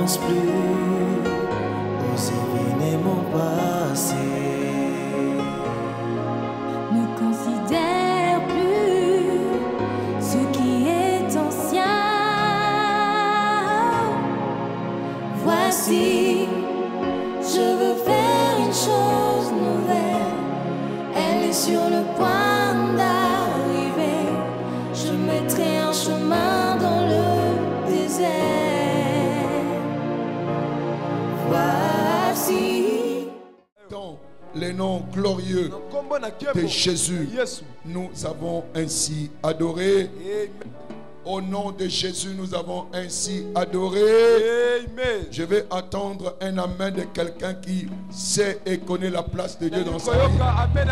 pense plus aux événements passés. Ne considère plus ce qui est ancien. Voici, je veux faire une chose nouvelle. Elle est sur le point d'arriver. Je mettrai un chemin dans le désert. Voici. Dans les noms glorieux de Jésus, nous avons ainsi adoré. Au nom de Jésus, nous avons ainsi adoré. Amen. Je vais attendre un amen de quelqu'un qui sait et connaît la place de Dieu dans sa vie. Amen.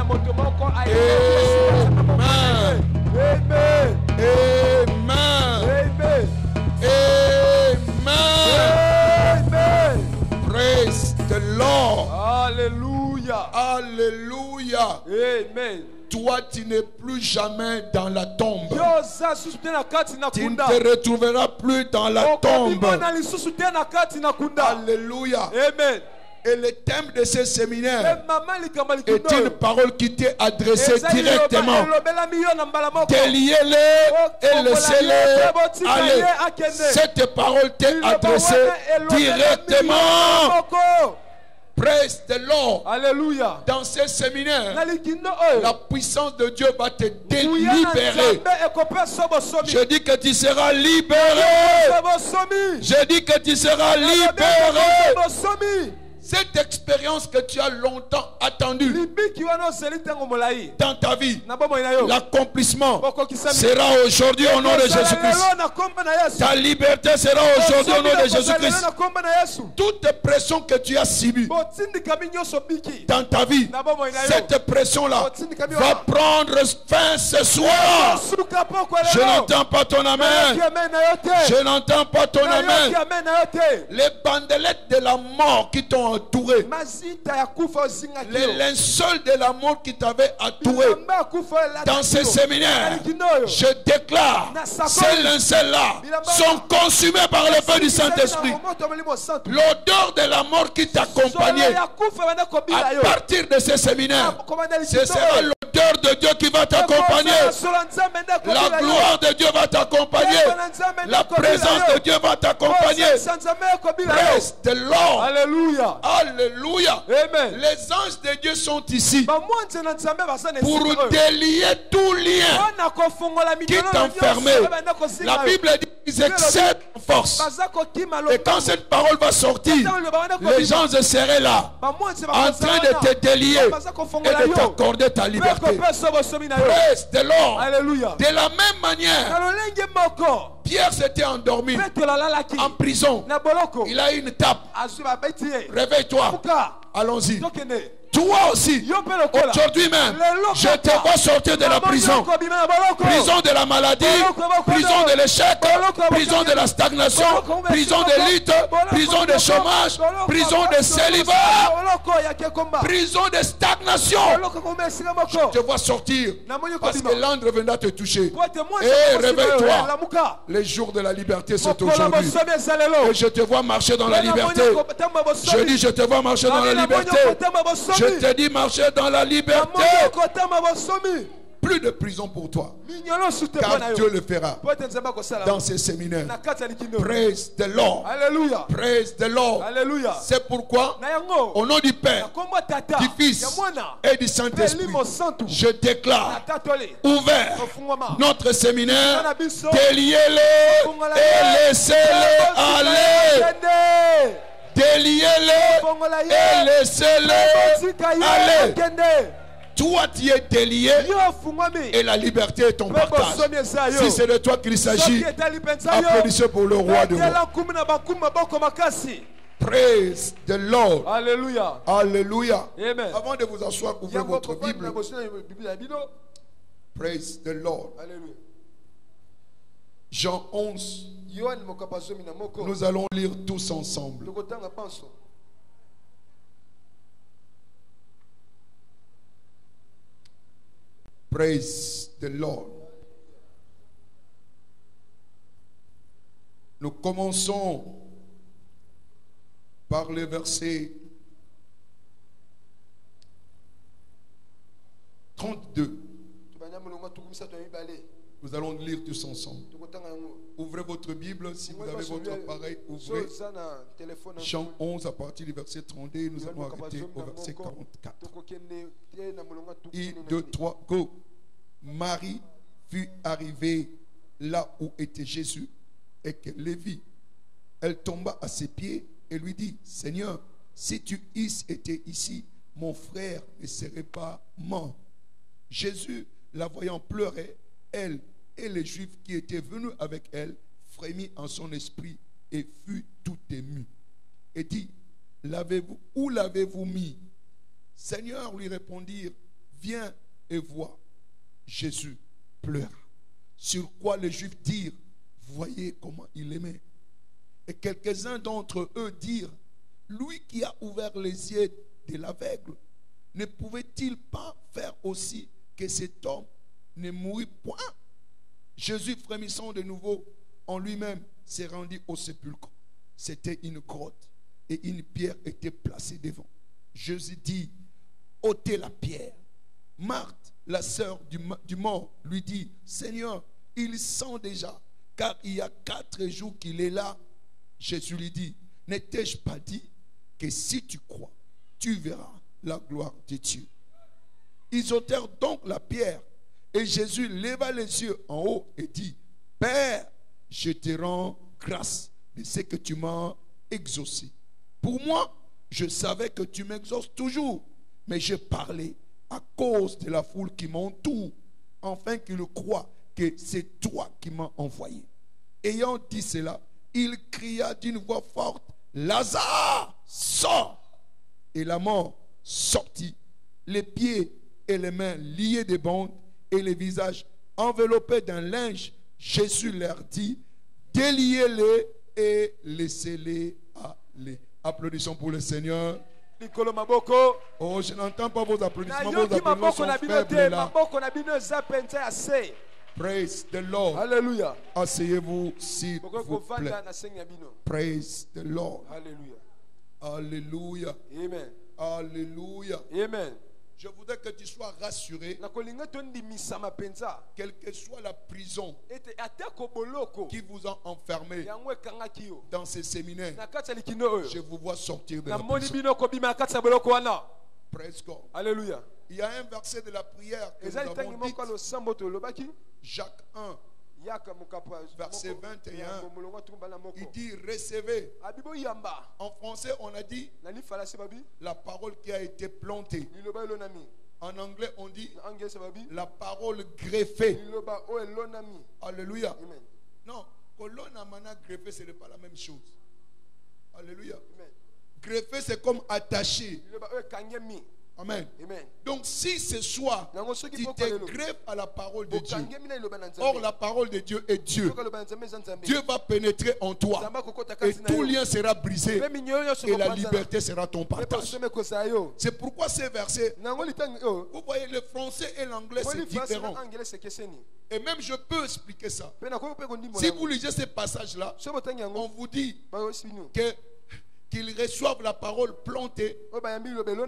Amen. Amen. Amen. Amen. Praise the Lord. Alléluia. Alléluia. Amen. Toi, tu n'es plus jamais dans la tombe. Tu Tu ne te retrouveras plus dans la tombe. Alléluia. Amen. Et le thème de ce séminaire est une parole qui t'est adressée directement. Déliez-les et laissez-les aller. Cette parole t'est adressée directement. Praise the Lord. Alléluia. Dans ce séminaire, la puissance de Dieu va te délibérer. Je dis que tu seras libéré. Je dis que tu seras libéré. Cette expérience que tu as longtemps attendue dans ta vie, l'accomplissement sera aujourd'hui au nom de Jésus-Christ. Ta liberté sera aujourd'hui au nom de Jésus-Christ. Toute pression que tu as subie dans ta vie, cette pression-là va prendre fin ce soir. Je n'entends pas ton amen. Je n'entends pas ton amen. Les bandelettes de la mort qui t'ont entouré, les linceuls de la mort qui t'avaient entouré dans ce séminaire, je déclare, ces linceuls-là sont consumés par le feu du Saint-Esprit. L'odeur de la mort qui t'accompagnait à partir de ce séminaire, ce sera l'odeur de Dieu qui va t'accompagner. La gloire de Dieu va t'accompagner. La présence de Dieu va t'accompagner. Praise the Lord. Alléluia. Alléluia. Amen. Les anges de Dieu sont ici pour délier tout lien qui t'enfermait. La Bible dit qu'ils excèdent en force. Et quand cette parole va sortir, les gens seraient là en train de te délier et de t'accorder ta liberté. Praise the Lord. Alléluia. De la même manière, Pierre s'était endormi en prison. Il a une tape. Réveille-toi. Allons-y. Toi aussi, aujourd'hui même, je te vois sortir de la prison. Prison de la maladie, prison de l'échec, prison de la stagnation, prison de lutte, prison de chômage, prison de célibat, prison de stagnation. Je te vois sortir parce que l'âne viendra te toucher. Et réveille-toi. Les jours de la liberté, c'est aujourd'hui. Et je te vois marcher dans la liberté. Je dis, je te vois marcher dans la liberté. Je te dis marcher dans la liberté. Plus de prison pour toi. Car Dieu le fera dans ces séminaires. Praise the Lord. Alléluia. Praise the Lord. Alléluia. C'est pourquoi, au nom du Père, du Fils et du Saint-Esprit, je déclare ouvert notre séminaire. Déliez-les et laissez-les aller. Déliez-les et laissez-les aller. Toi, tu es délié et la liberté est ton partage. Si c'est de toi qu'il s'agit, applaudissez pour le roi de roi. Praise the Lord. Alléluia. Alléluia. Amen. Avant de vous asseoir, ouvrez votre Bible. Praise the Lord. Alléluia. Jean 11. Nous allons lire tous ensemble. Praise the Lord. Nous commençons par le verset 32. Nous allons lire tous ensemble. Ouvrez votre Bible, si vous avez votre appareil, ouvrez Jean 11 à partir du verset 32, nous allons arrêter au verset 44. 1, 2, 3, go. Marie fut arrivée là où était Jésus et qu'elle le vit. Elle tomba à ses pieds et lui dit, Seigneur, si tu eusses été ici, mon frère ne serait pas mort. Jésus, la voyant pleurer, elle et les Juifs qui étaient venus avec elle, frémit en son esprit et fut tout ému. Et dit, où l'avez-vous mis? Seigneur, lui répondirent, viens et vois. Jésus pleura. Sur quoi les Juifs dirent, voyez comment il aimait. Et quelques-uns d'entre eux dirent, lui qui a ouvert les yeux de l'aveugle, ne pouvait-il pas faire aussi que cet homme ne mourût point? Jésus, frémissant de nouveau en lui-même, s'est rendu au sépulcre. C'était une grotte et une pierre était placée devant. Jésus dit, ôtez la pierre. Marthe, la sœur du mort, lui dit, Seigneur, il sent déjà, car il y a 4 jours qu'il est là. Jésus lui dit, ne t'ai-je pas dit que si tu crois, tu verras la gloire de Dieu? Ils ôtèrent donc la pierre. Et Jésus leva les yeux en haut et dit, Père, je te rends grâce de ce que tu m'as exaucé. Pour moi, je savais que tu m'exauces toujours, mais je parlais à cause de la foule qui m'entoure, afin qu'ils croient que c'est toi qui m'as envoyé. Ayant dit cela, il cria d'une voix forte, Lazare, sors! Et la mort sortit, les pieds et les mains liés de bandes, et les visages enveloppés d'un linge. Jésus leur dit, déliez-les et laissez-les aller. Applaudissons pour le Seigneur. Oh, je n'entends pas vos applaudissements. Vos applaudissements sont faibles là. Praise the Lord. Alléluia. Asseyez-vous s'il vous plaît. Praise the Lord. Alléluia. Alléluia. Amen. Alléluia. Amen. Je voudrais que tu sois rassuré, quelle que soit la prison qui vous a enfermé dans ces séminaires. Je vous vois sortir de la prison. Praise God. Alléluia. Il y a un verset de la prière que nous avons dit, Jacques 1, verset 21, il dit recevez. En français on a dit la parole qui a été plantée. En anglais on dit la parole greffée. Alléluia. Non, colonne mana greffée ce n'est pas la même chose. Alléluia. Greffé c'est comme attaché. Amen. Amen. Donc si ce soir tu te greffes à la parole de Dieu, or la parole de Dieu est Dieu, Dieu va pénétrer en toi et tout lien sera brisé et la liberté sera ton partage. C'est pourquoi ces versets, vous voyez, le français et l'anglais c'est différent. Et même je peux expliquer ça. Si vous lisez ces passages là, on vous dit que qu'ils reçoivent la parole plantée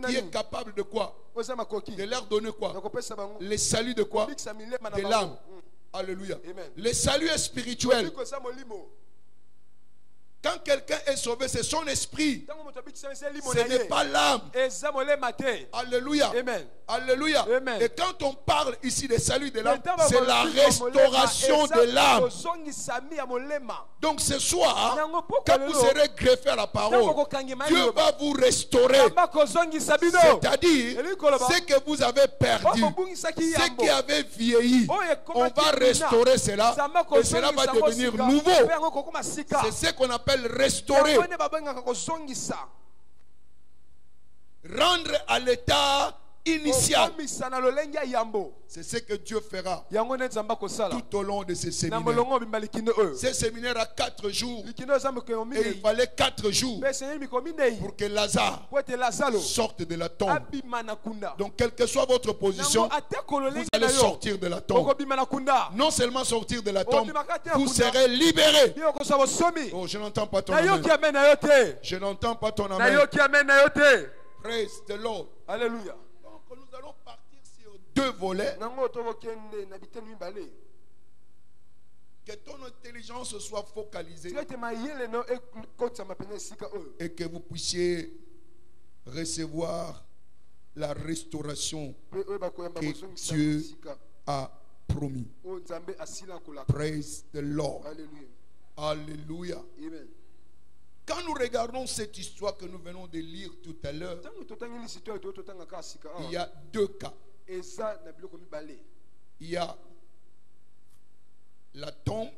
qui est capable de quoi? De leur donner quoi? Le salut de quoi? De l'âme. Alléluia. Le salut est spirituel. Quand quelqu'un est sauvé, c'est son esprit. Ce n'est pas l'âme. Alléluia. Amen. Alléluia. Amen. Et quand on parle ici des saluts de l'âme, c'est la restauration de l'âme. Donc ce soir, quand vous serez greffé à la parole, Dieu va vous restaurer. C'est-à-dire, ce que vous avez perdu, ce qui avait vieilli, on va restaurer cela et cela va devenir nouveau. C'est ce qu'on appelle restaurer. Rendre à l'état initial. C'est ce que Dieu fera tout au long de ces séminaires. Ces séminaires à 4 jours. Et il fallait 4 jours pour que Lazare sorte de la tombe. Donc, quelle que soit votre position, vous allez sortir de la tombe. Non seulement sortir de la tombe, vous serez libérés. Oh, je n'entends pas ton amen. Je n'entends pas ton amen. Praise the Lord. Alléluia. Donc, nous allons partir sur 2 volets. Que ton intelligence soit focalisée et que vous puissiez recevoir la restauration que Dieu a promis. Praise the Lord. Alléluia. Amen. Quand nous regardons cette histoire que nous venons de lire tout à l'heure, il y a 2 cas. Il y a la tombe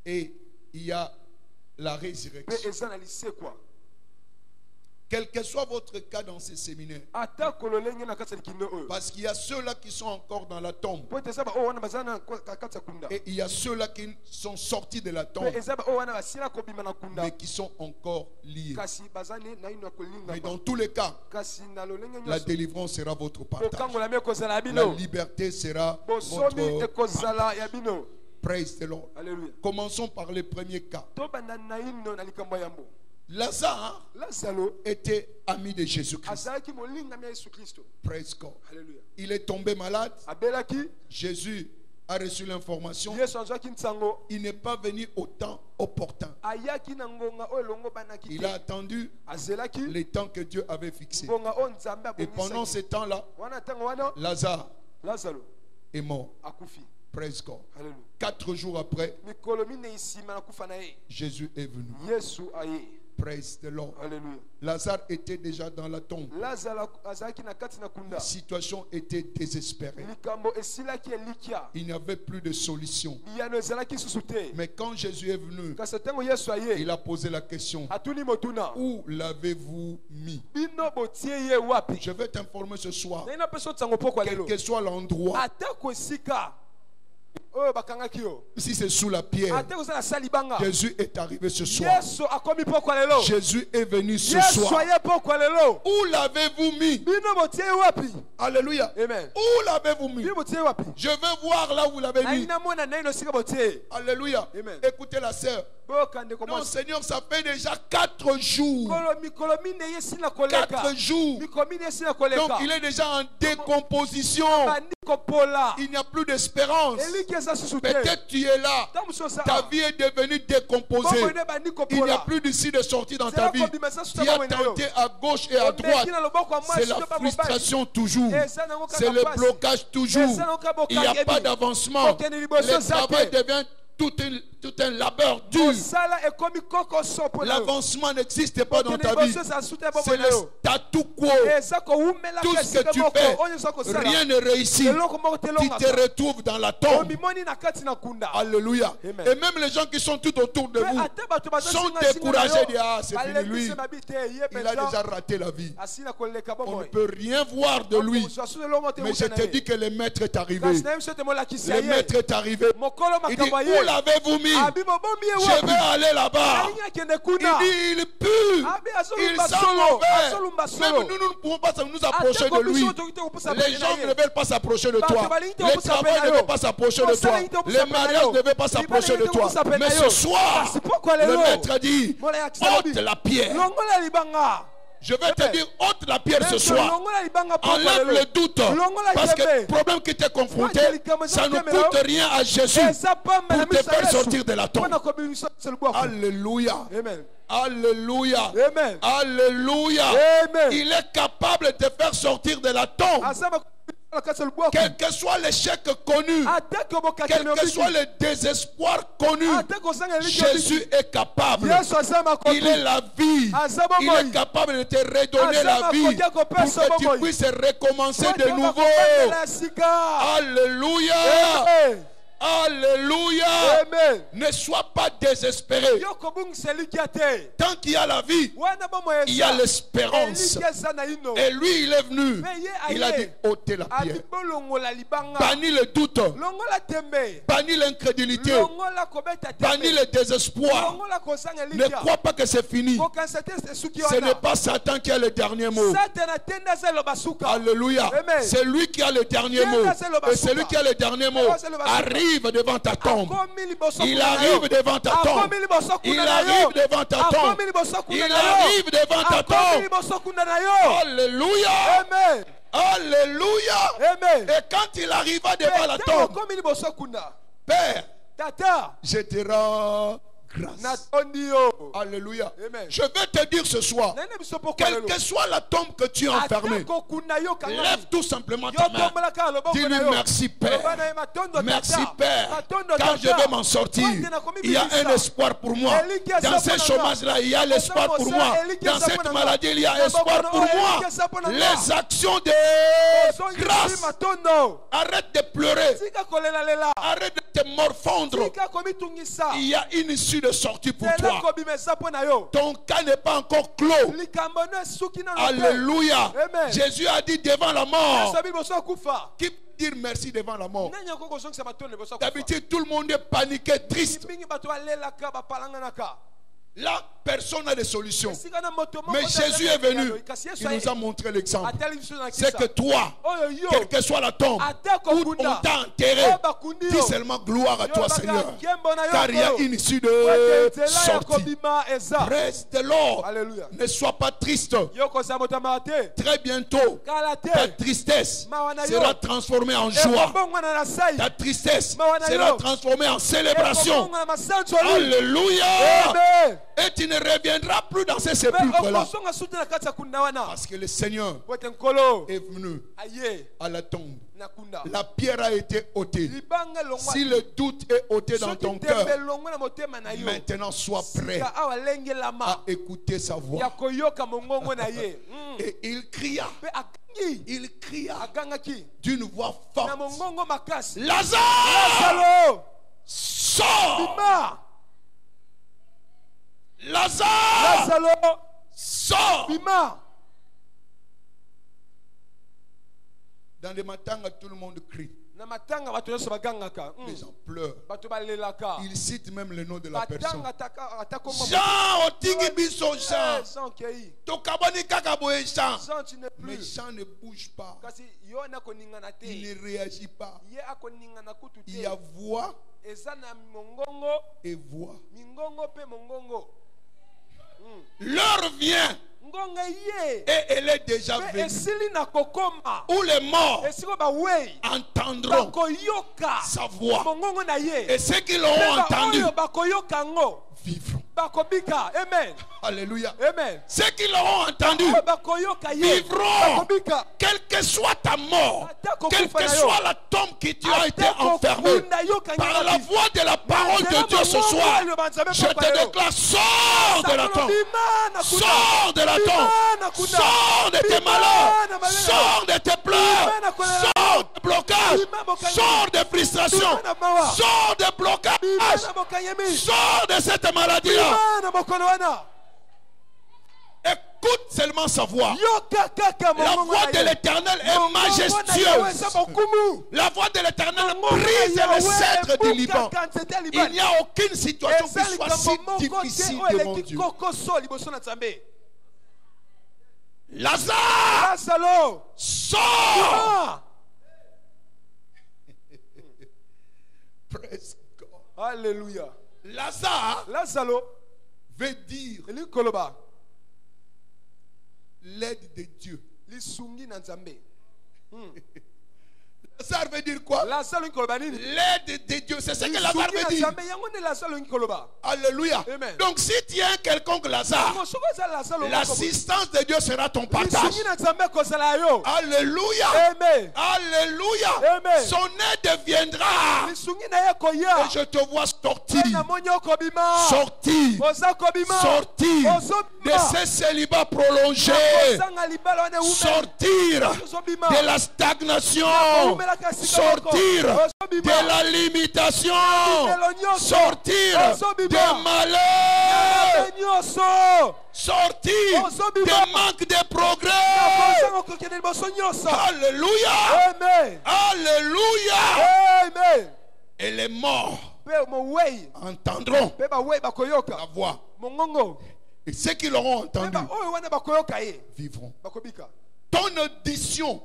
et il y a la résurrection. Quel que soit votre cas dans ces séminaires, parce qu'il y a ceux-là qui sont encore dans la tombe et il y a ceux-là qui sont sortis de la tombe mais qui sont encore liés. Mais dans tous les cas, la délivrance sera votre partage. La liberté sera votre partage. Praise the Lord. Commençons par le premier cas. Lazare était ami de Jésus-Christ. Praise God. Il est tombé malade. Jésus a reçu l'information. Il n'est pas venu au temps opportun. Il a attendu le temps que Dieu avait fixé. Et pendant ce temps-là, Lazare est mort. Praise God. 4 jours après, Jésus est venu. Praise the Lord. Alléluia. Lazare était déjà dans la tombe. La situation était désespérée. Il n'y avait plus de solution. Mais quand Jésus est venu, il a posé la question: où l'avez-vous mis? Je vais t'informer ce soir, quel que soit l'endroit, si c'est sous la pierre, Jésus est arrivé ce soir. Jésus est venu ce soir. Où l'avez-vous mis? Alléluia. Amen. Où l'avez-vous mis? Je veux voir là où vous l'avez mis. Alléluia. Amen. Écoutez la sœur. Non, Seigneur, ça fait déjà 4 jours. 4 jours. Donc il est déjà en décomposition. Il n'y a plus d'espérance. Peut-être tu es là. Ta vie est devenue décomposée. Il n'y a plus d'ici de sortie dans ta vie. Tu as tenté à gauche et à droite. C'est la frustration toujours. C'est le blocage toujours. Il n'y a pas d'avancement. Le travail devient tout un labeur dur. L'avancement n'existe pas dans ta vie. C'est le statu quo. Tout ce que tu fais, rien ne réussit. Tu te retrouves dans la tombe. Alléluia. Amen. Et même les gens qui sont tout autour de vous sont découragés. Ah, c'est fini, lui. Il a déjà raté la vie. On ne peut rien voir de lui. Mais je te dis que le maître est arrivé. Le maître est arrivé. Il dit: où l'avez-vous mis? Je vais aller là-bas. Il dit: il pue. Il sent mauvais. Même nous ne pouvons pas nous approcher de lui. Les gens ne veulent pas s'approcher de toi. Le travail ne veut pas s'approcher de toi. Le mariage ne veut pas s'approcher de toi. Mais ce soir, le maître dit: ôte la pierre. Je vais te dire, ôte la pierre ce soir. Enlève le doute. Parce que le problème qui t'est confronté, ça ne coûte rien à Jésus pour te faire sortir de la tombe. Alléluia. Alléluia. Alléluia. Il est capable de te faire sortir de la tombe. Quel que soit l'échec connu, quel que soit le désespoir connu, Jésus est capable. Il est la vie. Il est capable de te redonner la vie pour que tu puisses recommencer de nouveau. Alléluia. Alléluia. Amen. Ne sois pas désespéré. Tant qu'il y a la vie, il y a l'espérance. Et lui, il est venu. Il a dit, ôtez la pierre. Bannis le doute. Bannis l'incrédulité. Bannis le désespoir. Ne crois pas que c'est fini. Ce n'est pas Satan qui a le dernier mot. Alléluia. C'est lui qui a le dernier mot. Et celui qui a le dernier mot arrive devant ta tombe. Il arrive devant ta tombe. Il arrive devant ta tombe. Il arrive devant ta tombe. Alléluia. Amen. Alléluia. Amen. Et quand il arriva devant la tombe, Père, je te rends grâce. Alléluia. Amen. Je vais te dire ce soir, quelle que soit la tombe que tu as enfermée, lève tout simplement ta main. Dis-lui merci Père. Merci Père. Quand je vais m'en sortir, il y a un espoir pour moi. Dans ce chômage-là, il y a l'espoir pour moi. Dans cette maladie, il y a espoir pour moi. Les actions de grâce. Arrête de pleurer. Arrête de te morfondre. Il y a une issue de sortie pour toi. Ton cas n'est pas encore clos. Alléluia. Amen. Jésus a dit devant la mort. Qui peut dire merci devant la mort? D'habitude, tout le monde est paniqué, triste. Là, personne n'a de solution. Mais Jésus est venu. Il nous a montré l'exemple. C'est que toi, quelle que soit la tombe où on t'a enterré, dis seulement gloire à toi, Seigneur. Car il y a une issue de sortie. Praise the Lord. Ne sois pas triste. Très bientôt, ta tristesse sera transformée en joie. Ta tristesse sera transformée en célébration. Alléluia. Et tu ne reviendras plus dans ces sépulcres-là. Parce que le Seigneur est venu à la tombe. La pierre a été ôtée. Si le doute est ôté dans ton cœur, maintenant sois prêt à écouter sa voix. Et il cria. Il cria d'une voix forte. Lazare, sors! Lazare, sors! Dans les matins, tout le monde crie. Les gens pleurent. Ils citent même le nom de la personne. Jean, Otigibiso Jean. Mais Jean ne bouge pas. Il ne réagit pas. Il y a voix et voix. L'heure vient. Et elle est déjà venue. Où les morts entendront sa voix. Et ceux qui l'auront entendu vivront. Amen. Alléluia. Amen. Ceux qui l'auront entendu vivront. Quelle que soit ta mort, quelle que soit la tombe qui tu as été enfermé, par la voix de la parole de Dieu ce soir, je te déclare, sors de la tombe. Sors de la tombe. Sors de tes malheurs. Sors de tes pleurs. Sors de blocages. Sors de frustration. Sors de blocages. Sors de cette maladie-là. Écoute seulement sa voix. La voix de l'Éternel est majestueuse. La voix de l'Éternel brise les cèdres du Liban. Il n'y a aucune situation qui soit si difficile devant Dieu. Lazare, sors! Praise God. Alléluia. Lazare veut dire l'aide de Dieu. Lazare veut dire quoi? L'aide de Dieu, c'est ce que Lazare veut dire. Alléluia. Amen. Donc si tu es un quelconque Lazare, l'assistance de Dieu sera ton partage. Alléluia. Amen. Alléluia. Amen. Son aide viendra. Et je te vois sortir. Sortir de ces célibats prolongés. Sortir de la stagnation. sortir de la limitation, sortir des malheurs, sortir des manques de progrès. Alléluia. Amen. Alléluia. Amen. Et les morts entendront la voix. Et ceux qui l'auront entendu vivront. Ton audition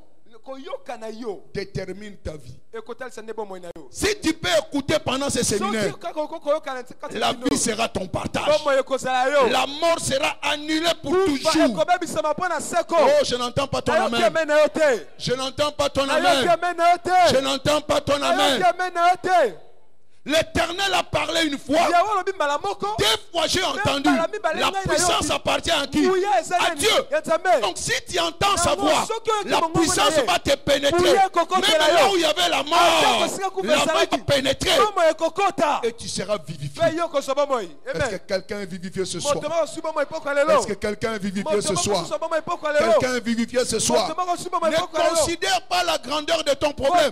détermine ta vie. Si tu peux écouter pendant ce séminaire, la vie sera ton partage. La mort sera annulée pour toujours. Oh, je n'entends pas ton amen. Je n'entends pas ton amen. Je n'entends pas ton amen. L'Éternel a parlé une fois. 2 fois j'ai entendu. La puissance appartient à qui? À Dieu. Donc si tu entends sa voix, la puissance va te pénétrer. Même là où il y avait la mort, la mort va pénétrer. Et tu seras vivifié. Est-ce que quelqu'un est vivifié ce soir? Est-ce que quelqu'un est vivifié ce soir? Quelqu'un est vivifié ce soir? Ne considère pas la grandeur de ton problème.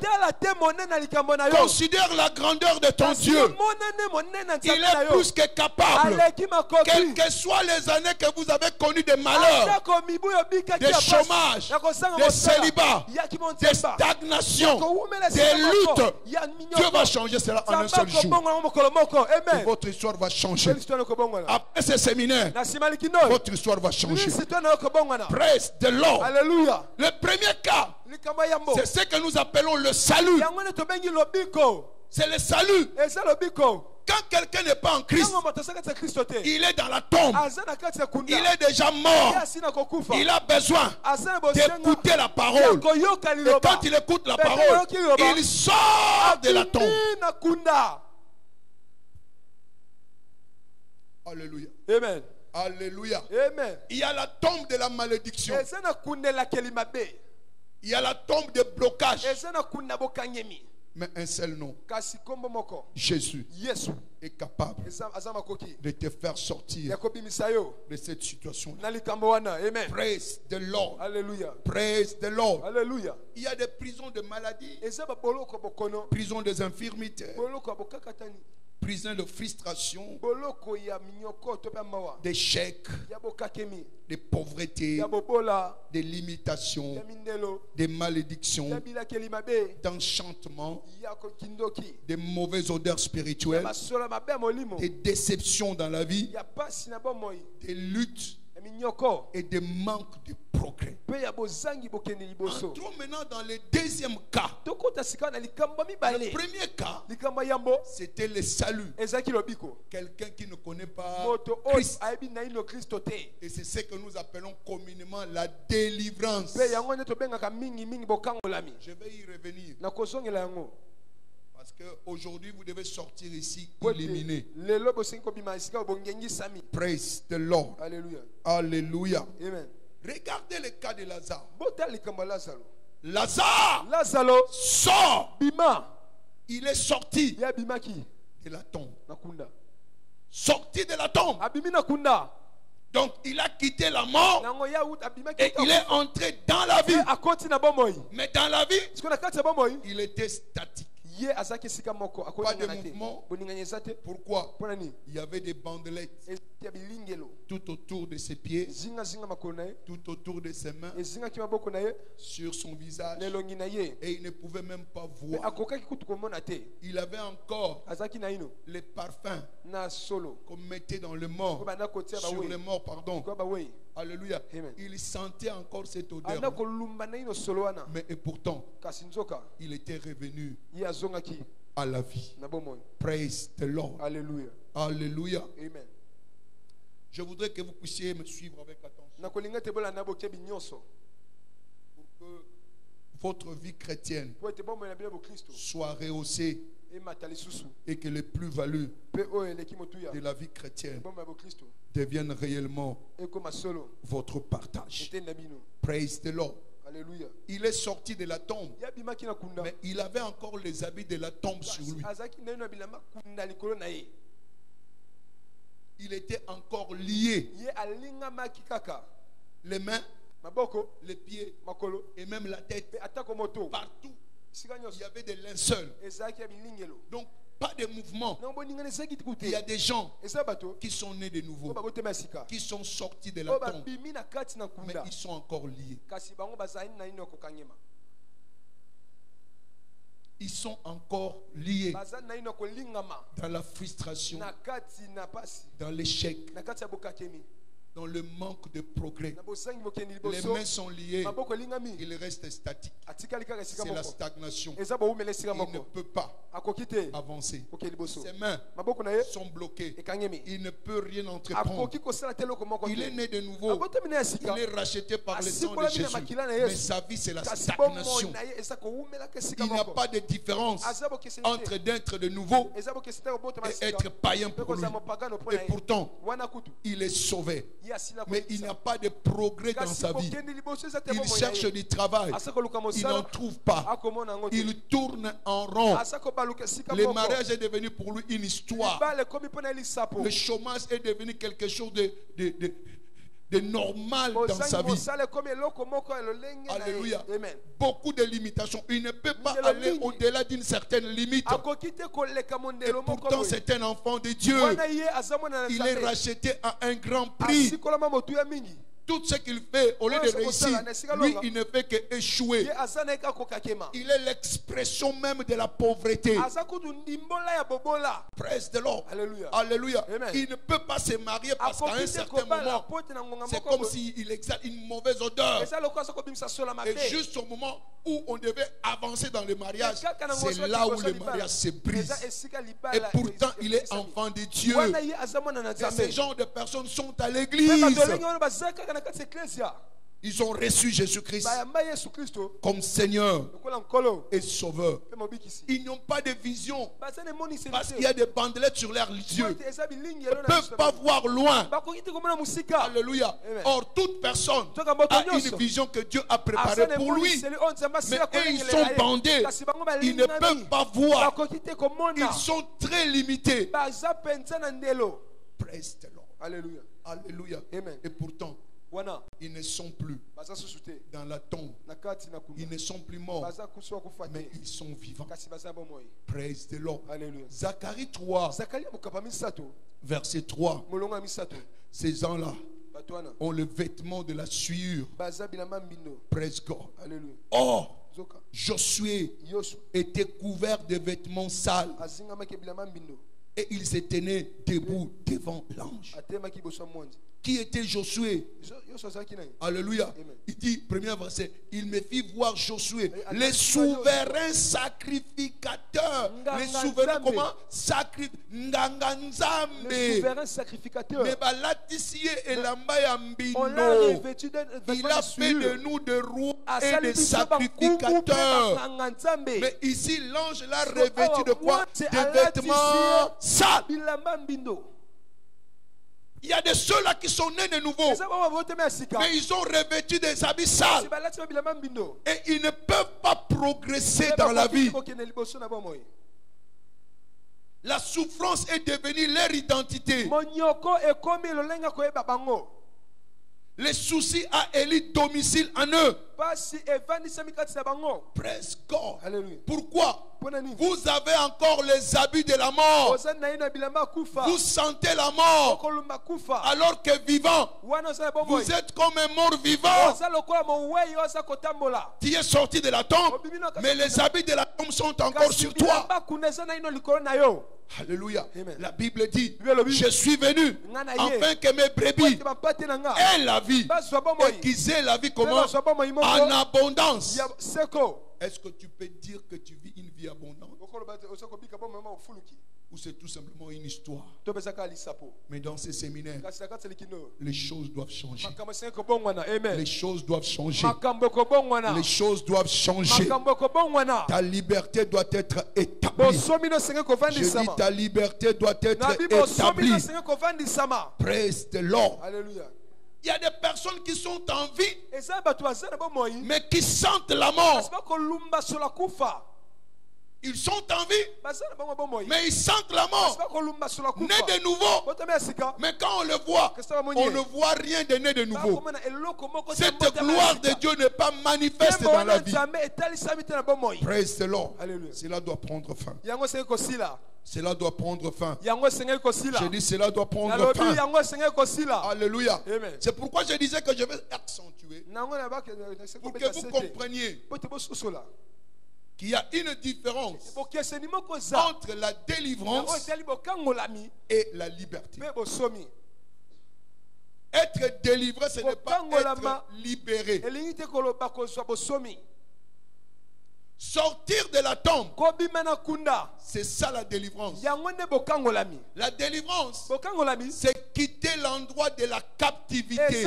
Considère la grandeur de ton Dieu. Il est plus que capable. Quelles que soient les années que vous avez connues de malheur, de chômage, de célibat, de stagnation, de lutte, Dieu va changer cela en un seul jour. Et votre histoire va changer. Après ce séminaire, votre histoire va changer. Praise the Lord. Le premier cas, c'est ce que nous appelons le salut. C'est le salut. Quand quelqu'un n'est pas en Christ, il est dans la tombe. Il est déjà mort. Il a besoin d'écouter la parole. Et quand il écoute la parole, il sort de la tombe. Alléluia. Amen. Alléluia. Amen. Il y a la tombe de la malédiction. Il y a la tombe de blocage. Mais un seul nom, Jésus, est capable de te faire sortir de cette situation. Praise the Lord. Alléluia. Praise the Lord. Alléluia. Il y a des prisons de maladies, prisons des infirmités, prisons de frustration, d'échecs, de pauvreté, de limitations, de malédictions, d'enchantements, de mauvaises odeurs spirituelles, de déceptions dans la vie, de luttes et de manque de progrès. Entrons maintenant dans le deuxième cas. Le premier cas, c'était le salut. Quelqu'un qui ne connaît pas Christ. Et c'est ce que nous appelons communément la délivrance. Je vais y revenir. Parce qu'aujourd'hui, vous devez sortir ici illuminé. Praise the Lord. Alléluia. Alléluia. Amen. Regardez le cas de Lazare. Lazare sort. Bima. Il est sorti de la tombe. Sorti de la tombe. Donc il a quitté la mort et il est entré dans la vie. Mais dans la vie, il était statique. Pas de mouvement. Pourquoi? Il y avait des bandelettes tout autour de ses pieds, tout autour de ses mains, sur son visage, et il ne pouvait même pas voir. Il avait encore les parfums qu'on mettait dans le mort, sur les morts, pardon. Alléluia. Il sentait encore cette odeur. Mais et pourtant, il était revenu à la vie. Praise the Lord. Alléluia. Alléluia. Amen. Je voudrais que vous puissiez me suivre avec attention pour que votre vie chrétienne soit rehaussée et que les plus-values de la vie chrétienne deviennent réellement votre partage. Praise the Lord. Alléluia. Il est sorti de la tombe, mais il avait encore les habits de la tombe sur lui. Il était encore lié. Les mains, les pieds et même la tête. Partout, il y avait des linceuls. Donc, pas de mouvement. Il y a des gens qui sont nés de nouveau, qui sont sortis de la tombe, mais ils sont encore liés. Ils sont encore liés dans la frustration, dans l'échec, dans le manque de progrès. Les mains sont liées, il reste statique. C'est la stagnation. Il ne peut pas avancer. Ses mains sont bloquées. Il ne peut rien entreprendre. Il est né de nouveau. Il est racheté par le sang de Jésus. Mais sa vie, c'est la stagnation. Il n'y a pas de différence entre d'être de nouveau et être païen pour lui. Et pourtant, il est sauvé. Mais il n'y a pas de progrès dans sa vie. Il cherche du travail. Il n'en trouve pas. Il tourne en rond. Le mariage est devenu pour lui une histoire. Le chômage est devenu quelque chose de normal dans sa vie. Alléluia. Beaucoup de limitations. Il ne peut pas aller au-delà d'une certaine limite. Et pourtant, c'est un enfant de Dieu. Il est racheté à un grand prix. Tout ce qu'il fait, au lieu de réussir, lui, il ne fait qu'échouer. Il est l'expression même de la pauvreté. Praise the Lord. Alléluia. Alléluia. Amen. Il ne peut pas se marier parce qu'à un certain moment, c'est comme s'il exhale une mauvaise odeur. Et juste au moment où on devait avancer dans le mariage, c'est là où le mariage se brise. Et pourtant, il est enfant de Dieu. Et ces genres de personnes sont à l'église. Ils ont reçu Jésus-Christ comme Seigneur et Sauveur. Ils n'ont pas de vision parce qu'il y a des bandelettes sur leurs yeux. Ils ne peuvent pas voir loin. Alléluia. Or, toute personne a une vision que Dieu a préparée pour lui. Mais eux, ils sont bandés. Ils ne peuvent pas voir. Ils sont très limités. Praise the Lord. Alléluia. Alléluia. Amen. Et pourtant, ils ne sont plus dans la tombe. Ils ne sont plus morts, mais ils sont vivants. Praise the Lord. Alléluia. Zacharie 3, verset 3. Ces gens-là ont le vêtement de la souillure. Praise God. Alléluia. Or, Josué était couvert de vêtements sales et il se tenait debout devant l'ange. Qui était Josué? Alléluia. Il dit, premier verset, il me fit voir Josué, le souverain sacrificateur. Le souverain comment? Nganganzambe. Le souverain sacrificateur. Il a fait de nous des rois et des sacrificateurs. Mais ici, l'ange l'a revêtu de quoi? De vêtements sales. Il y a des ceux-là qui sont nés de nouveau, mais ils ont revêtu des habits sales et ils ne peuvent pas progresser dans la vie. La souffrance est devenue leur identité. Les soucis a élu domicile en eux. Praise God. Alléluia. Pourquoi? Vous avez encore les habits de la mort. Vous sentez la mort alors que vivant, vous êtes comme un mort vivant. Tu es sorti de la tombe, mais les habits de la tombe sont encore sur toi. Alléluia. Amen. La Bible dit, je suis venu afin que mes brebis aient la vie et qu'ils aient la vie comment? En abondance. Est-ce que tu peux dire que tu vis une vie abondante? Ou c'est tout simplement une histoire? Mais dans ces séminaires, les choses doivent changer. Les choses doivent changer. Les choses doivent changer. Ta liberté doit être établie. Je dis ta liberté doit être établie. Praise the Lord. Alléluia. Il y a des personnes qui sont en vie, mais qui sentent la mort. Ils sont en vie, mais ils sentent la mort. Né de nouveau. Mais quand on le voit, on ne voit rien de né de nouveau. Cette gloire de Dieu n'est pas manifeste dans la vie. Praise the Lord. Cela doit prendre fin. Cela doit prendre fin. Je dis cela doit prendre fin. Alléluia. C'est pourquoi je disais que je vais accentuer pour que vous compreniez qu'il y a une différence entre la délivrance et la liberté. Être délivré, ce n'est pas être libéré. Sortir de la tombe, c'est ça la délivrance. La délivrance, c'est quitter l'endroit de la captivité.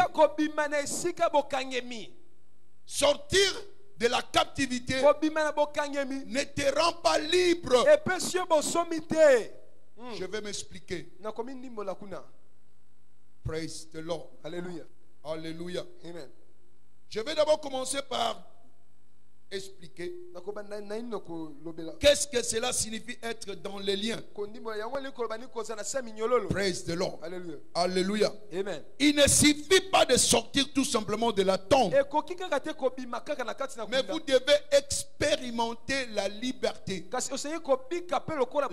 Sortir de la captivité ne te rend pas libre. Je vais m'expliquer. Praise the Lord. Alléluia. Alléluia. Amen. Je vais d'abord commencer par expliquer qu'est-ce que cela signifie être dans les liens. Praise the Lord. Alléluia. Alléluia. Amen. Il ne suffit pas de sortir tout simplement de la tombe, mais vous devez expérimenter la liberté.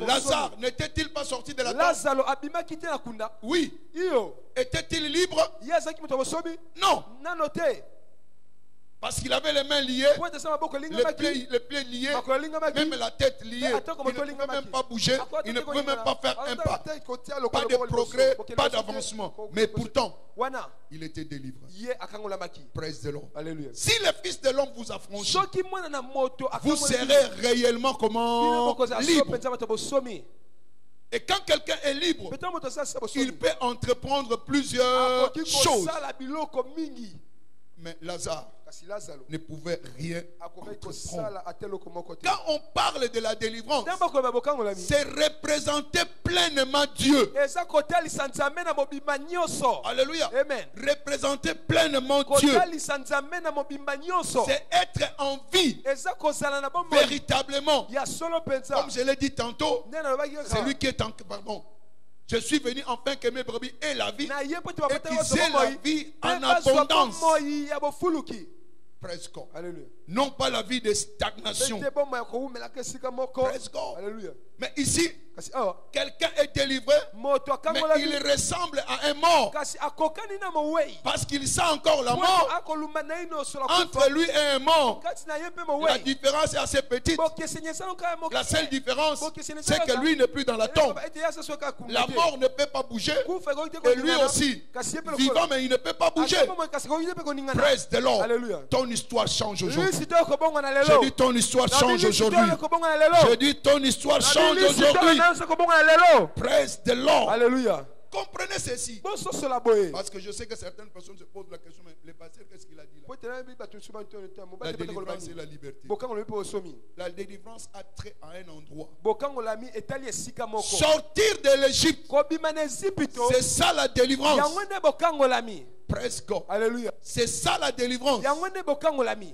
Lazare n'était-il pas sorti de la tombe? Oui. Était-il libre? Non. Parce qu'il avait les mains liées, les pieds liés, même la tête liée. Il ne pouvait même pas bouger, il ne pouvait même pas faire un pas. Pas de progrès, pas d'avancement. Mais pourtant, il était délivré. Praise the Lord. Alléluia. Si le Fils de l'homme vous affranchit, vous serez réellement comment libre. Et quand quelqu'un est libre, il peut entreprendre plusieurs choses. Mais Lazare ne pouvait rien entreprendre. Quand on parle de la délivrance, c'est représenter pleinement Dieu. Alléluia. Amen. Représenter pleinement Dieu, c'est être en vie véritablement. Comme je l'ai dit tantôt, c'est lui qui est en... Pardon. Je suis venu afin que mes brebis aient la vie et qu'ils aient la vie en abondance. Presque. Non pas la vie de stagnation. Presque. Mais ici, quelqu'un est délivré, mais il ressemble à un mort. Parce qu'il sent encore la mort. Entre lui et un mort, la différence est assez petite. La seule différence, c'est que lui n'est plus dans la tombe. La mort ne peut pas bouger. Et lui aussi, vivant, mais il ne peut pas bouger. Praise the Lord. Ton histoire change aujourd'hui. Je dis ton histoire change aujourd'hui. Je dis ton histoire change aujourd'hui. Praise the Lord. Alléluia. Comprenez ceci. Parce que je sais que certaines personnes se posent la question, mais le pasteur, qu'est-ce qu'il a dit là? La délivrance et la liberté. La délivrance a trait à un endroit. Sortir de l'Égypte, c'est ça la délivrance. Praise God. Alléluia. C'est ça la délivrance.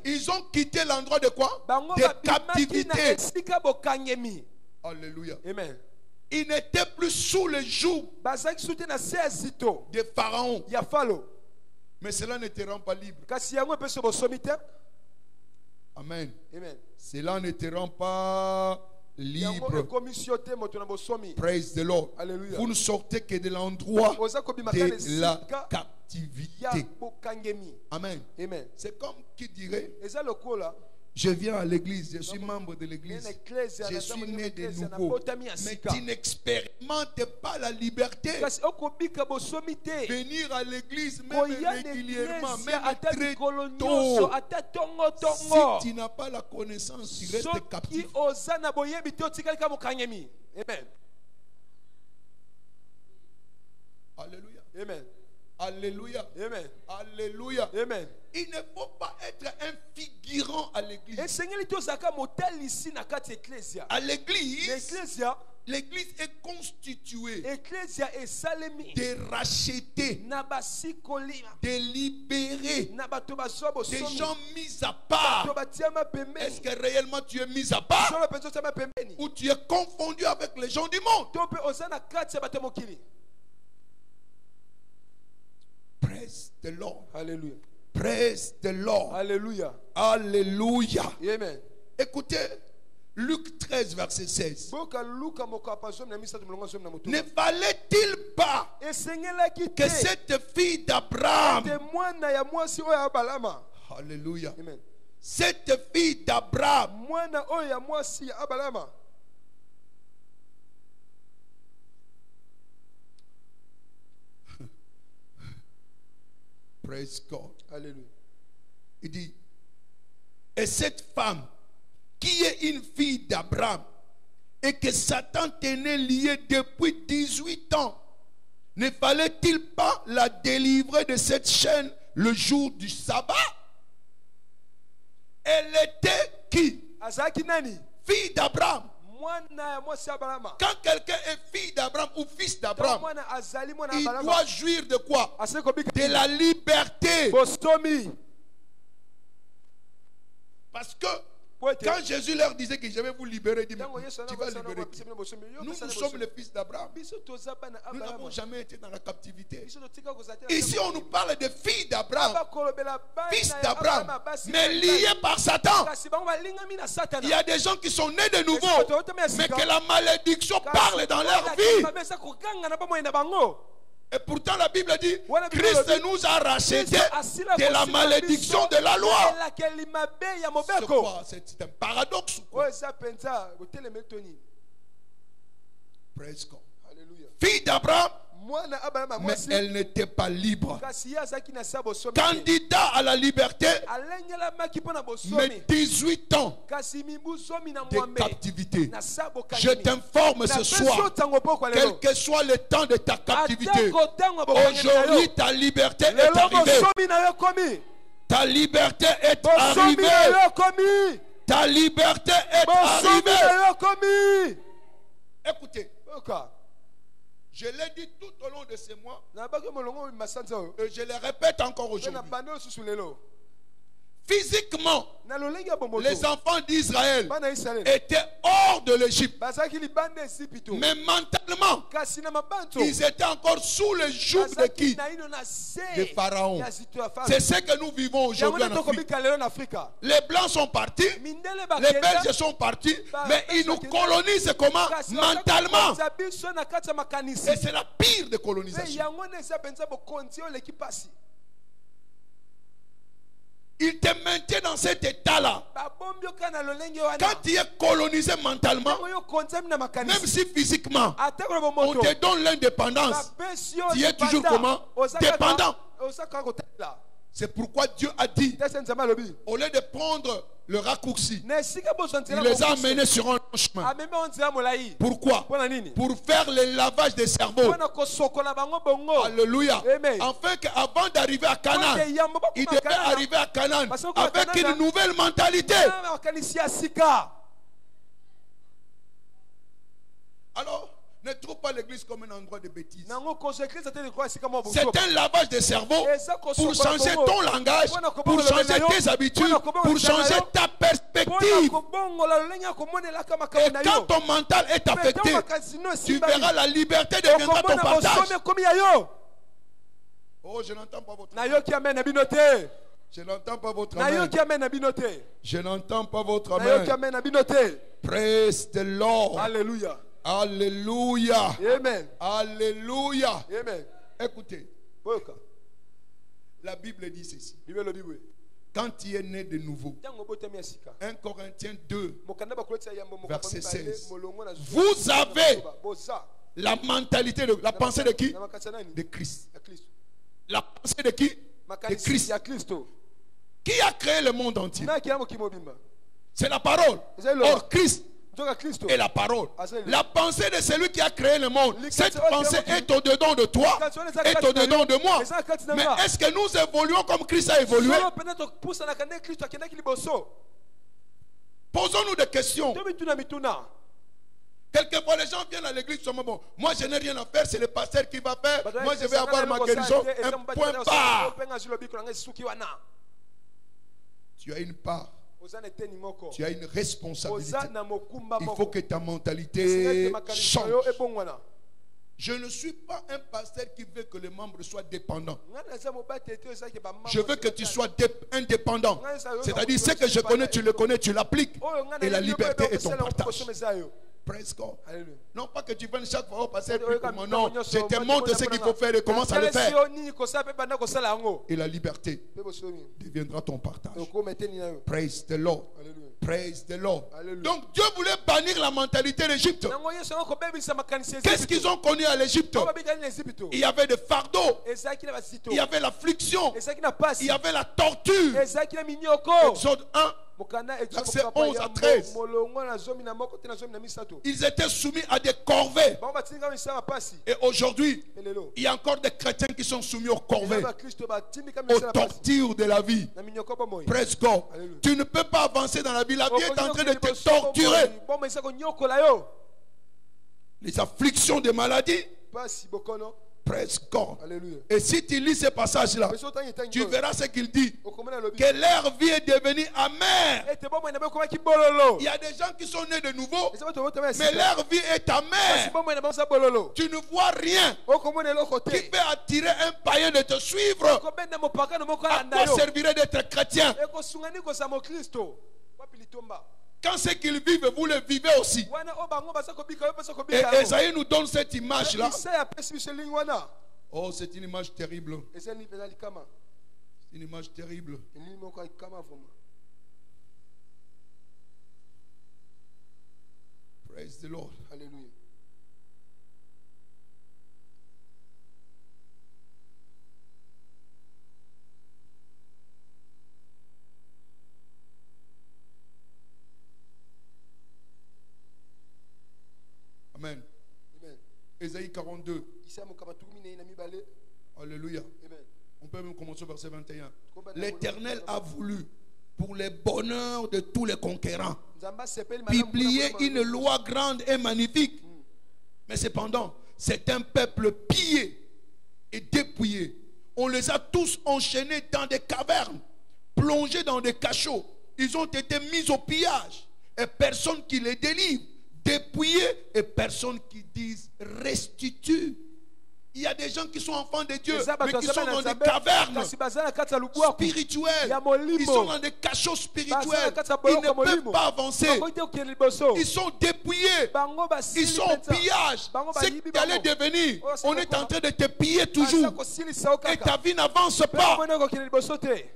Ils ont quitté l'endroit de quoi? De captivité. Alléluia. Amen. Ils n'étaient plus sous le joug de Pharaon. Mais cela ne te rend pas libre. Amen. Amen. Cela ne te rend pas libre. Praise the Lord. Alléluia. Vous ne sortez que de l'endroit de la captivité. Amen. Amen. C'est comme qui dirait: je viens à l'église, je suis membre de l'église, je suis né de nouveau, mais tu n'expérimentes pas la liberté. Venir à l'église même régulièrement, même très tôt. Si tu n'as pas la connaissance, tu restes captif. Alléluia. Amen. Alléluia. Amen. Alléluia. Amen. Il ne faut pas être un figurant à l'église. À l'église, l'église est constituée de racheter, de libérer des gens mis à part. Est-ce que réellement tu es mis à part ou tu es confondu avec les gens du monde? Praise the Lord. Alléluia. Praise the Lord. Alléluia. Alléluia. Amen. Écoutez, Luc 13, verset 16. Ne fallait-il pas que cette fille d'Abraham, alléluia, Amen. cette fille d'Abraham, praise God. Alléluia. Il dit, et cette femme qui est une fille d'Abraham et que Satan tenait liée depuis 18 ans, ne fallait-il pas la délivrer de cette chaîne le jour du sabbat? Elle était qui? Fille d'Abraham. Quand quelqu'un est fille d'Abraham ou fils d'Abraham, il doit jouir de quoi? De la liberté. Parce que quand Jésus leur disait que je vais vous libérer, il dit, mais tu vas libérer qui? Nous sommes les fils d'Abraham. Nous n'avons jamais été dans la captivité. Ici, on nous parle de filles d'Abraham, fils d'Abraham, mais liés par Satan. Il y a des gens qui sont nés de nouveau, mais que la malédiction parle dans leur vie. Et pourtant la Bible dit, Christ nous a rachetés de la malédiction de la loi. C'est un paradoxe. Praise God. Fille d'Abraham, mais elle n'était pas libre. Candidat à la liberté, mais 18 ans de captivité. Je t'informe ce soir, quel que soit le temps de ta captivité, aujourd'hui ta liberté est arrivée. Ta liberté est arrivée. Ta liberté est arrivée. Écoutez. Je l'ai dit tout au long de ces mois. Et je le répète encore aujourd'hui. Physiquement, les enfants d'Israël étaient hors de l'Égypte. Mais mentalement, ils étaient encore sous le joug de qui? De Pharaon. C'est ce que nous vivons aujourd'hui en Afrique. Les Blancs sont partis, les Belges sont partis, mais ils nous colonisent comment? Mentalement. Et c'est la pire des colonisations. Il te maintient dans cet état-là. Quand tu es colonisé mentalement, même si physiquement, on te donne l'indépendance, tu es toujours comment? Dépendant. C'est pourquoi Dieu a dit, au lieu de prendre le raccourci, il les a amenés sur un chemin. Pourquoi? Pour faire le lavage des cerveaux. Alléluia. Afin qu'avant d'arriver à Canaan, il devait arriver à Canaan avec une nouvelle mentalité. Alors, ne trouve pas l'église comme un endroit de bêtises. C'est un lavage de cerveau pour changer ton langage, pour changer tes habitudes, pour changer ta perspective. Et quand ton mental est affecté, tu verras la liberté deviendra ton partage. Oh, je n'entends pas votre amen. Je n'entends pas votre amen. Je n'entends pas votre amen. Praise the Lord. Alléluia. Alléluia. Amen. Alléluia. Amen. Écoutez. La Bible dit ceci. Quand tu es né de nouveau, 1 Corinthiens 2, verset 16. Vous avez la mentalité, la pensée de qui? De Christ. La pensée de qui? De Christ. Qui a créé le monde entier? C'est la parole. Or, Christ est la parole. La pensée de celui qui a créé le monde, cette pensée est au-dedans de toi, est au-dedans de moi. Mais est-ce que nous évoluons comme Christ a évolué? Posons-nous des questions. Quelquefois, les gens viennent à l'église, ils sont bon. Moi, je n'ai rien à faire, c'est le pasteur qui va faire. Moi, je vais avoir ma guérison. Un point barre. Tu as une part. Tu as une responsabilité. Il faut que ta mentalité change. Je ne suis pas un pasteur qui veut que les membres soient dépendants. Je veux que tu sois indépendant. C'est-à-dire, ce que je connais, tu l'appliques. Et la liberté est ton partage. Praise God. Non pas que tu viennes chaque fois au pasteur comme non, je te montre ce qu'il faut faire et commence à le faire. Et la liberté deviendra ton partage. Praise the Lord. Praise the Lord. Donc Dieu voulait bannir la mentalité d'Égypte. Qu'est-ce qu'ils ont connu à l'Égypte? Il y avait des fardeaux, il y avait l'affliction, il y avait la torture. Exode 1, verset 11 à 13. Ils étaient soumis à des corvées. Et aujourd'hui, il y a encore des chrétiens qui sont soumis aux corvées, aux tortures de la vie. Praise God. Tu ne peux pas avancer dans la vie. La vie est en train de te torturer. Les afflictions des maladies. Praise God. Et si tu lis ce passage-là, tu verras ce qu'il dit. Que leur vie est devenue amère. Il y a des gens qui sont nés de nouveau, mais leur vie est amère. Tu ne vois rien qui peut attirer un païen de te suivre. À quoi servirait d'être chrétien? Quand c'est qu'ils vivent, vous le vivez aussi. Et Esaïe nous donne cette image-là. Oh, c'est une image terrible. C'est une image terrible. Praise the Lord. Alléluia. Amen. Ésaïe 42. Alléluia. On peut même commencer au verset 21. L'Éternel a voulu, pour le bonheur de tous les conquérants, publier une loi grande et magnifique. Mais cependant, c'est un peuple pillé et dépouillé. On les a tous enchaînés dans des cavernes, plongés dans des cachots. Ils ont été mis au pillage. Et personne qui les délivre. Dépouillés et personne qui disent restitue. Il y a des gens qui sont enfants de Dieu, mais qui sont dans des cavernes spirituelles. Ils sont dans des cachots spirituels. Ils ne peuvent pas avancer. Ils sont dépouillés. Ils sont au pillage. Ce qui allait devenir, on est en train de te piller toujours. Et ta vie n'avance pas.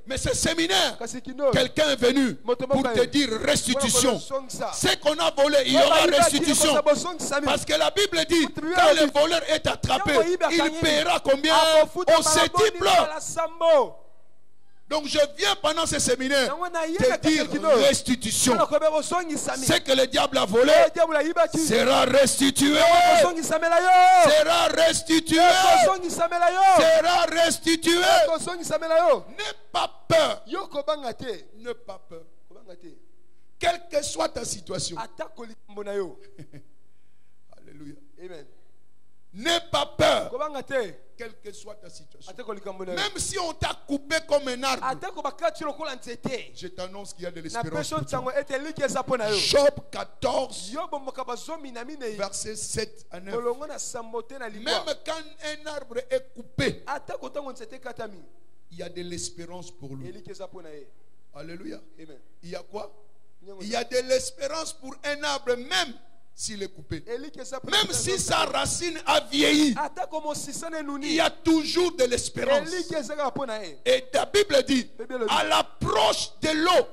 Mais ce séminaire, quelqu'un est venu pour te dire restitution. Ce qu'on a volé, il y aura restitution. Parce que la Bible dit, quand le voleur est attrapé, il paiera combien? Au septuple. Donc je viens pendant ce séminaire te dire restitution. Ce que le diable a volé sera restitué. Sera restitué. Sera restitué. N'aie pas peur. N'aie pas peur. Quelle que soit ta situation. Alléluia. Amen. N'aie pas peur, quelle que soit ta situation. Même si on t'a coupé comme un arbre, je t'annonce qu'il y a de l'espérance pour toi. Job 14, verset 7 à 9. Même quand un arbre est coupé, il y a de l'espérance pour lui. Alléluia. Il y a quoi? Il y a de l'espérance pour un arbre même s'il est coupé. Même si sa racine a vieilli, il y a toujours de l'espérance. Et la Bible dit, à l'approche de l'eau,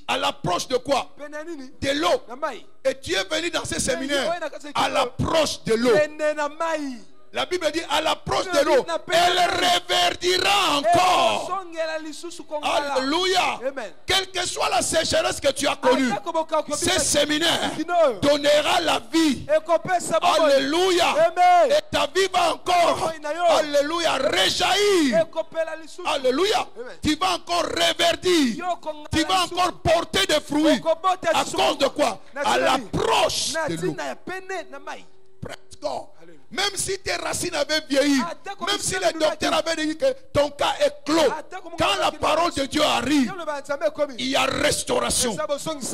à l'approche de quoi? De l'eau. Et tu es venu dans ce séminaire à l'approche de l'eau. La Bible dit à l'approche de l'eau, elle reverdira encore. Alléluia. Quelle que soit la sécheresse que tu as connue, ce séminaire donnera la vie. Alléluia. Et ta vie va encore, alléluia, réjaillir. Alléluia. Tu vas encore reverdir. Tu vas encore porter des fruits. À cause de quoi? À l'approche de l'eau. Même si tes racines avaient vieilli, même si les docteurs avaient dit que ton cas est clos, quand la parole de Dieu arrive, il y a restauration,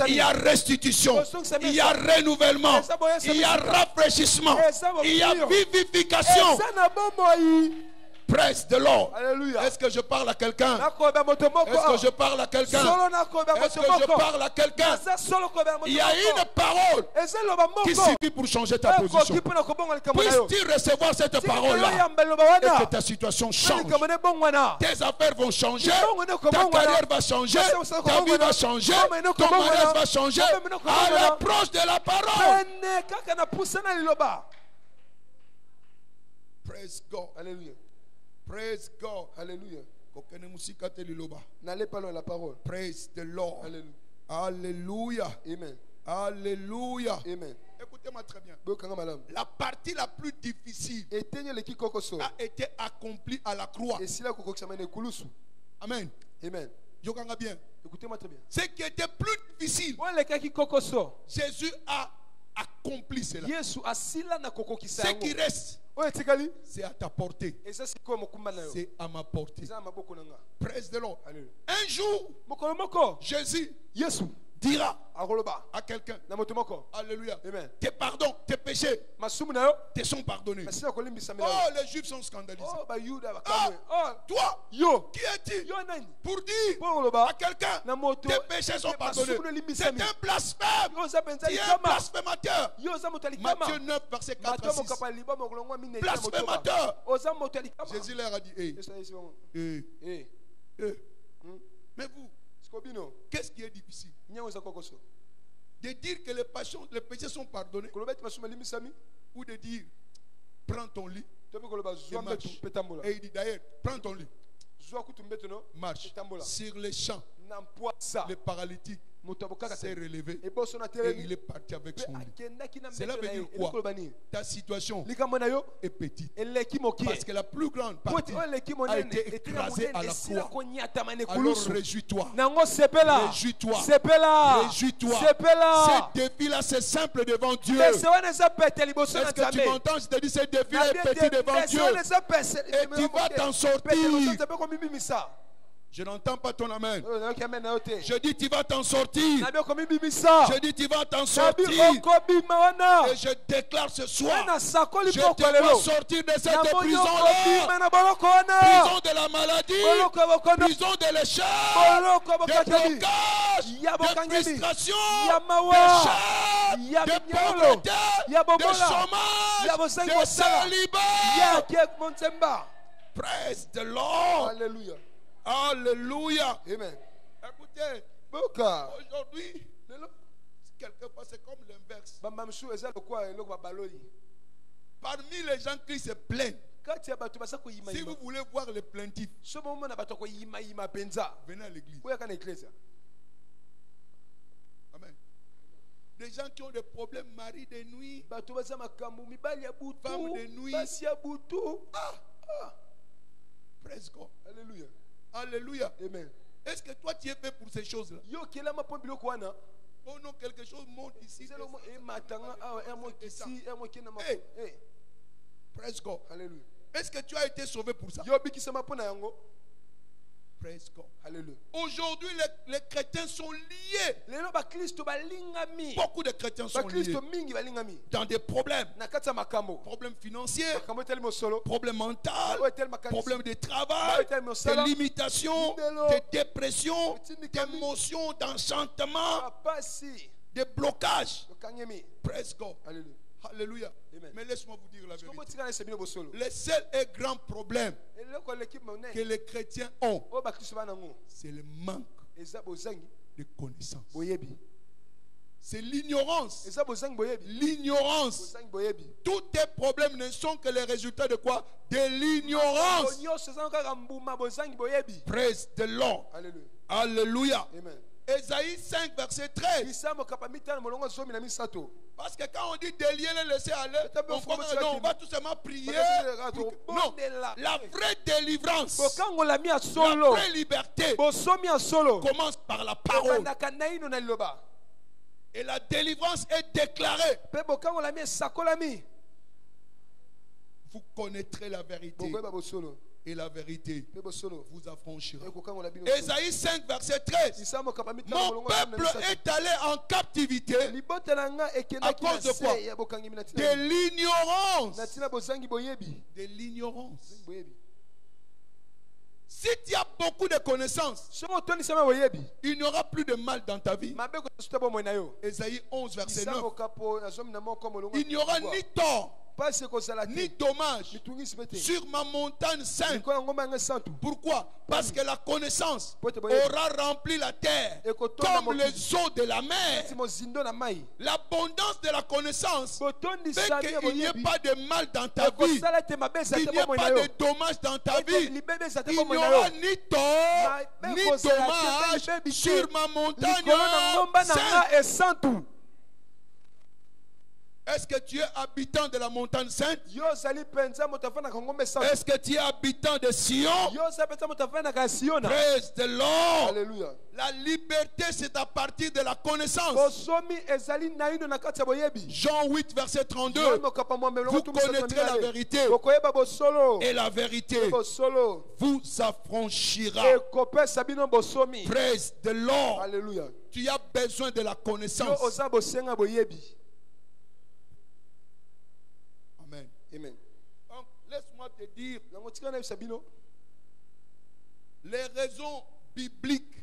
il y a restitution, il y a renouvellement, il y a rafraîchissement, il y a vivification. Praise the Lord. Est-ce que je parle à quelqu'un? Est-ce que je parle à quelqu'un? Est-ce que je parle à quelqu'un? Il y a une parole qui suffit pour changer ta position. Puisses-tu recevoir cette parole-là et que ta situation change? Tes affaires vont changer, ta carrière va changer, ta vie va changer, ton mariage va changer à l'approche de la parole. Praise God. Alléluia. Praise God. Alléluia. N'allez pas loin la parole. Praise the Lord. Alléluia. Alléluia. Amen. Alléluia. Amen. Écoutez-moi très bien. La partie la plus difficile a été accomplie à la croix. Amen. Amen. Bien. Écoutez-moi très bien. Ce qui était plus difficile, Jésus a accompli cela. Ce qui reste, c'est à ta portée. C'est à ma portée. Praise the Lord. Un jour, Jésus dira à quelqu'un, alléluia, tes pardons, tes péchés te sont pardonnés. Oh, les Juifs sont scandalisés. Toi, qui es-tu pour dire à quelqu'un, tes péchés sont pardonnés? C'est un blasphème. Tu es un blasphémateur. Matthieu 9, verset 4 à 6. Blasphémateur. Jésus leur a dit, mais vous, qu'est-ce qui est difficile? De dire que les péchés sont pardonnés, ou de dire prends ton lit et marche. Et il dit d'ailleurs prends ton lit, marche. Sur les champs, les paralytiques s'est relevé et il est parti avec son lit. Cela veut dire quoi? Ta situation est petite parce que la plus grande partie a été écrasée à la croix. Alors réjouis-toi. Réjouis-toi. Réjouis-toi. Ce défi-là, c'est simple devant Dieu. Est-ce que tu m'entends? Je te dis, ce défi-là est petit devant Dieu et tu vas t'en sortir. Je n'entends pas ton amen. Je dis tu vas t'en sortir. Je dis tu vas t'en sortir. Et je déclare ce soir, je te vois sortir de cette prison-là. Prison de la maladie, prison de l'échec, de blocage, de frustration, d'échec, de pauvreté, de chômage, de célibat. Praise the Lord. Alléluia. Alléluia. Amen. Écoutez, aujourd'hui, quelquefois c'est comme l'inverse. Parmi les gens qui se plaignent, si vous voulez voir les plaintifs, venez à l'église. Amen. Des gens qui ont des problèmes, mari de nuit, femme de nuit. Praise God. Alléluia. Alléluia. Amen. Est-ce que toi tu es fait pour ces choses-là? Oh non, quelque chose monte ici. Hey. Praise God. Alléluia. Est-ce que tu as été sauvé pour ça? Praise God. Alléluia. Aujourd'hui, les chrétiens sont liés. Beaucoup de chrétiens sont liés dans des problèmes. Problèmes financiers, problèmes mentaux, problèmes de travail, de limitations, de dépression, d'émotions, d'enchantement, de blocages. Praise God. Alléluia. Alléluia. Amen. Mais laisse-moi vous dire la vérité. Le seul et grand problème que les chrétiens ont, c'est le manque de connaissance. C'est l'ignorance. L'ignorance. Tous tes problèmes ne sont que les résultats de quoi? De l'ignorance. Praise the Lord. Alléluia. Ésaïe 5, verset 13. Parce que quand on dit délier, le laisser aller, on va tout simplement prier. Non, la vraie délivrance, la vraie liberté commence par la parole. Et la délivrance est déclarée. Vous connaîtrez la vérité. Et la vérité vous affranchira. Ésaïe 5, verset 13. Mon peuple est allé en captivité à cause de quoi? De l'ignorance. De l'ignorance. Si tu as beaucoup de connaissances, il n'y aura plus de mal dans ta vie. Ésaïe 11, verset 9. Il n'y aura ni tort ni dommage sur ma montagne sainte. Pourquoi? Parce que la connaissance aura rempli la terre comme les eaux de la mer. L'abondance de la connaissance fait qu'il n'y ait pas de mal dans ta vie, qu'il n'y ait pas de dommage dans ta vie. Il n'y aura ni tort ni dommage sur ma montagne sainte. Est-ce que tu es habitant de la montagne sainte? Est-ce que tu es habitant de Sion? Praise the Lord. Alléluia. La liberté, c'est à partir de la connaissance. Jean 8, verset 32. Vous connaîtrez la vérité. Et la vérité vous affranchira. Praise the Lord. Alléluia. Tu as besoin de la connaissance. Amen. Amen. Donc, laisse-moi te dire les raisons bibliques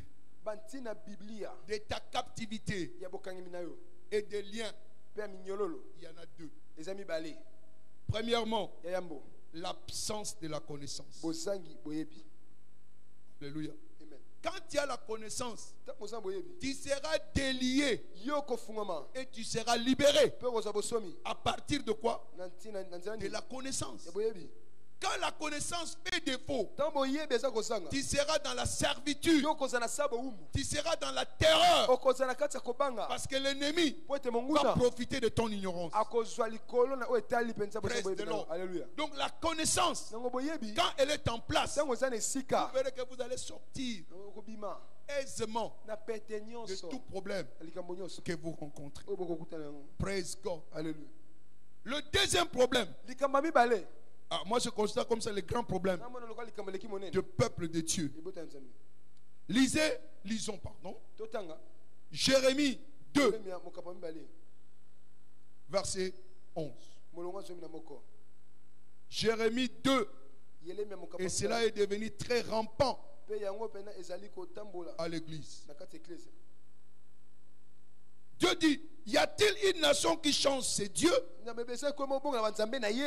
de ta captivité et des liens. Il y en a deux. Premièrement, l'absence de la connaissance. Alléluia. Quand tu as la connaissance, tu seras délié et tu seras libéré. À partir de quoi? De la connaissance. Quand la connaissance fait défaut, tu seras dans la servitude, tu seras dans la terreur, parce que l'ennemi va profiter de ton ignorance. Donc la connaissance, quand elle est en place, vous verrez que vous allez sortir aisément de tout problème que vous rencontrez. Praise God. Le deuxième problème, moi je considère comme ça le grand problème du peuple de Dieu. Lisons, Jérémie 2, verset 11. Jérémie 2, et cela est devenu très rampant à l'église. Dieu dit, y a-t-il une nation qui change ses dieux,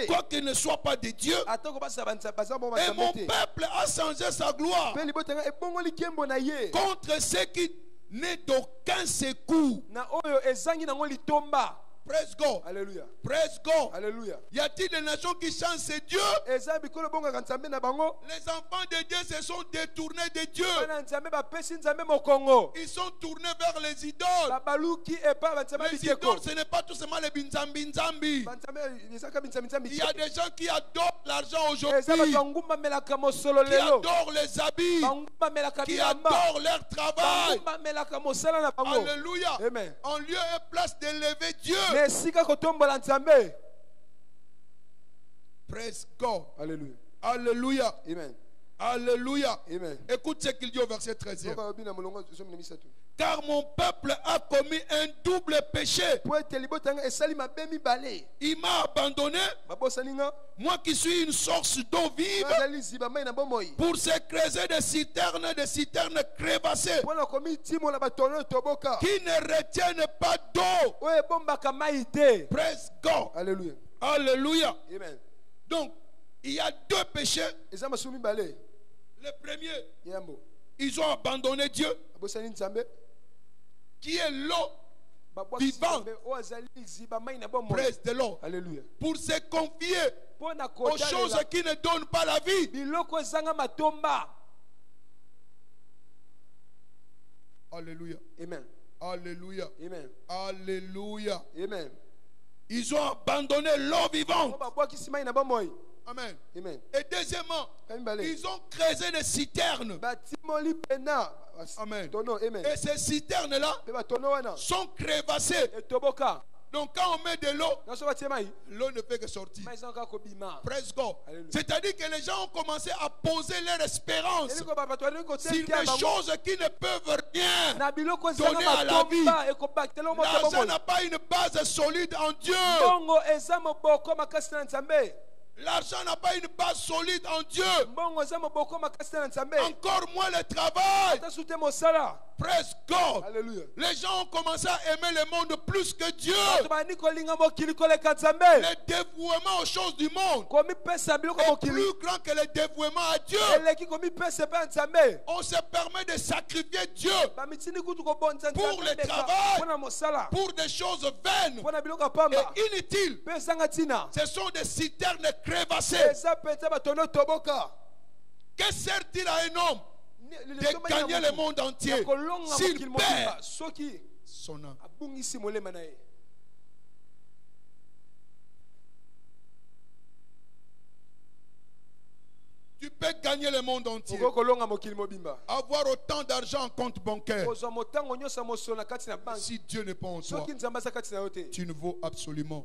quoi qu'il ne soit pas des dieux? Et mon peuple a changé sa gloire contre ceux qui n'est d'aucun secours. Praise God. Alléluia. Praise God. Alléluia. Y a-t-il des nations qui changent ces dieux? Les enfants de Dieu se sont détournés de Dieu. Ils sont tournés vers les idoles. Les idoles, ce n'est pas tout seulement les binzambi. Il y a des gens qui adorent l'argent aujourd'hui, qui adorent les habits, qui adorent leur travail. Alléluia. Amen. En lieu et place d'élever Dieu. Praise God. Alléluia. Alléluia. Amen. Alléluia. Amen. Écoute ce qu'il dit au verset 13. Car mon peuple a commis un double péché. Il m'a abandonné, moi qui suis une source d'eau vive, pour se creuser des citernes crévassées, qui ne retiennent pas d'eau. Praise God. Alléluia. Alléluia. Amen. Donc, il y a deux péchés. Le premier, ils ont abandonné Dieu, qui est l'eau vivante. Praise the Lord. Alléluia. Pour se confier aux choses qui ne donnent pas la vie. Alléluia. Amen. Alléluia. Amen. Alléluia. Amen. Ils ont abandonné l'eau vivante. Amen. Amen. Et deuxièmement, ils ont creusé des citernes. Amen. Et ces citernes-là sont crévassées. Donc quand on met de l'eau, l'eau ne fait que sortir. Praise God. C'est-à-dire que les gens ont commencé à poser leur espérance sur des choses qui ne peuvent rien donner à la vie. L'argent n'a pas une base solide en Dieu. L'argent n'a pas une base solide en Dieu. Encore moins le travail. Praise God. Alléluia. Les gens ont commencé à aimer le monde plus que Dieu. Le dévouement aux choses du monde est plus grand que le dévouement à Dieu. On se permet de sacrifier Dieu pour le travail, pour des choses vaines et inutiles. Ce sont des citernes crévassées. Que sert-il à un homme de gagner le monde entier s'il perd son âme? Tu peux gagner le monde entier, avoir autant d'argent en compte bancaire. Si Dieu n'est pas en toi, tu ne vaux absolument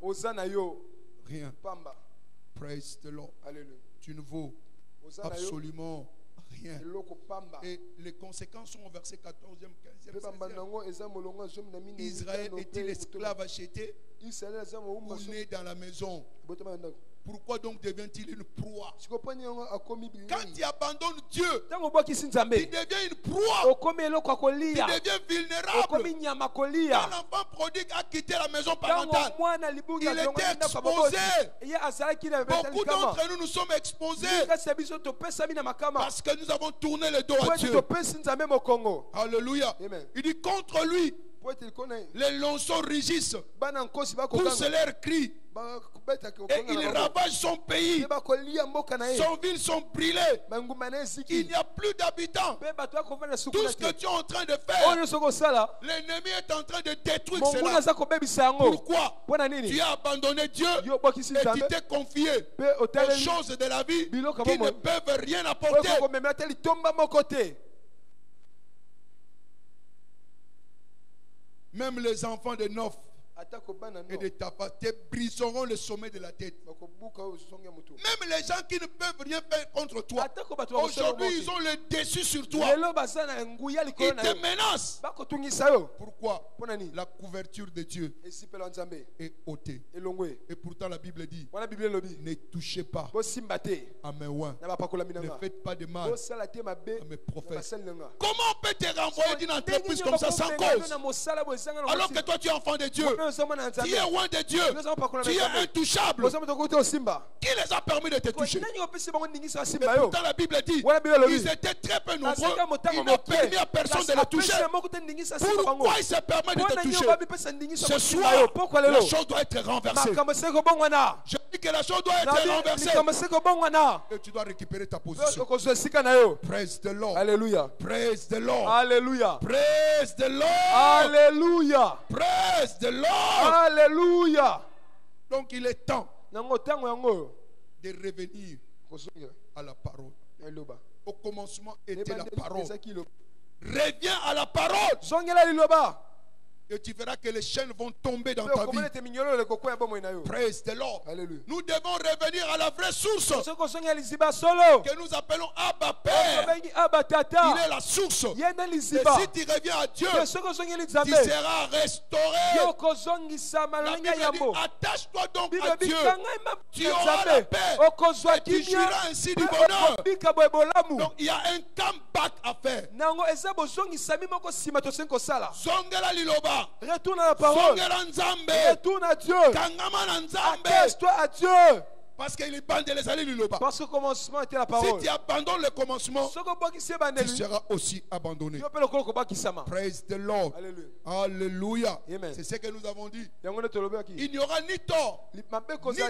rien. Praise the Lord. Tu ne vaux absolument rien. Et les conséquences sont au verset 14e, 15e, 16e. Israël est-il esclave acheté ou né dans la maison? Pourquoi donc devient-il une proie? Quand tu abandonnes Dieu, tu deviens une proie. Tu deviens vulnérable. Quand l'enfant prodigue a quitté la maison parentale, il était exposé. Beaucoup d'entre nous sommes exposés parce que nous avons tourné le dos à Dieu. Alléluia. Il dit contre lui, les lionceaux rugissent, poussent leurs cris. Et il ravage son pays. Son ville sont brûlées. Il n'y a plus d'habitants. Tout ce que tu es en train de faire, l'ennemi est en train de détruire cela. Pourquoi? Tu as abandonné Dieu et tu t'es confié aux choses de la vie qui ne peuvent rien apporter. Même les enfants de Nof et de Tapat te briseront le sommet de la tête. Même les gens qui ne peuvent rien faire contre toi, aujourd'hui ils ont le dessus sur toi. Ils te menacent. Pourquoi? La couverture de Dieu est ôtée. Et pourtant la Bible dit, ne touchez pas à mes oins. Ne faites pas de mal à mes prophètes. Comment on peut te renvoyer d'une entreprise comme ça sans cause, alors que toi tu es enfant de Dieu? Tu es loin de Dieu. Tu es intouchable. Qui les a permis de te toucher? Et pourtant la Bible dit, ils étaient très peu nombreux. Ils n'ont permis à personne de les toucher. Pourquoi il se permet de te toucher? Ce soir, la chose doit être renversée. Je dis que la chose doit être renversée. Et tu dois récupérer ta position. Praise the Lord. Alléluia. Praise the Lord. Alléluia. Praise the Lord. Alléluia. Praise the Lord. Alléluia. Donc il est temps de revenir à la parole. Au commencement était la parole. Reviens à la parole. Et tu verras que les chaînes vont tomber dans ta vie. Praise the Lord. Alléluia. Nous devons revenir à la vraie source que nous appelons Abba Père. Il est la source. Et si tu reviens à Dieu, tu seras restauré. La Bible dit, attache-toi donc à Dieu. Tu auras la paix. Et tu jouiras ainsi du bonheur. Donc il y a un comeback à faire. Zongela liloba. Retourne à la parole. Retourne à Dieu. Attache-toi à Dieu. Parce qu'il abandonne les allées du Parce que le commencement était la parole. Si tu abandonnes le commencement, tu seras aussi abandonné. Praise the Lord. Alléluia. C'est ce que nous avons dit. Il n'y aura ni tort, ni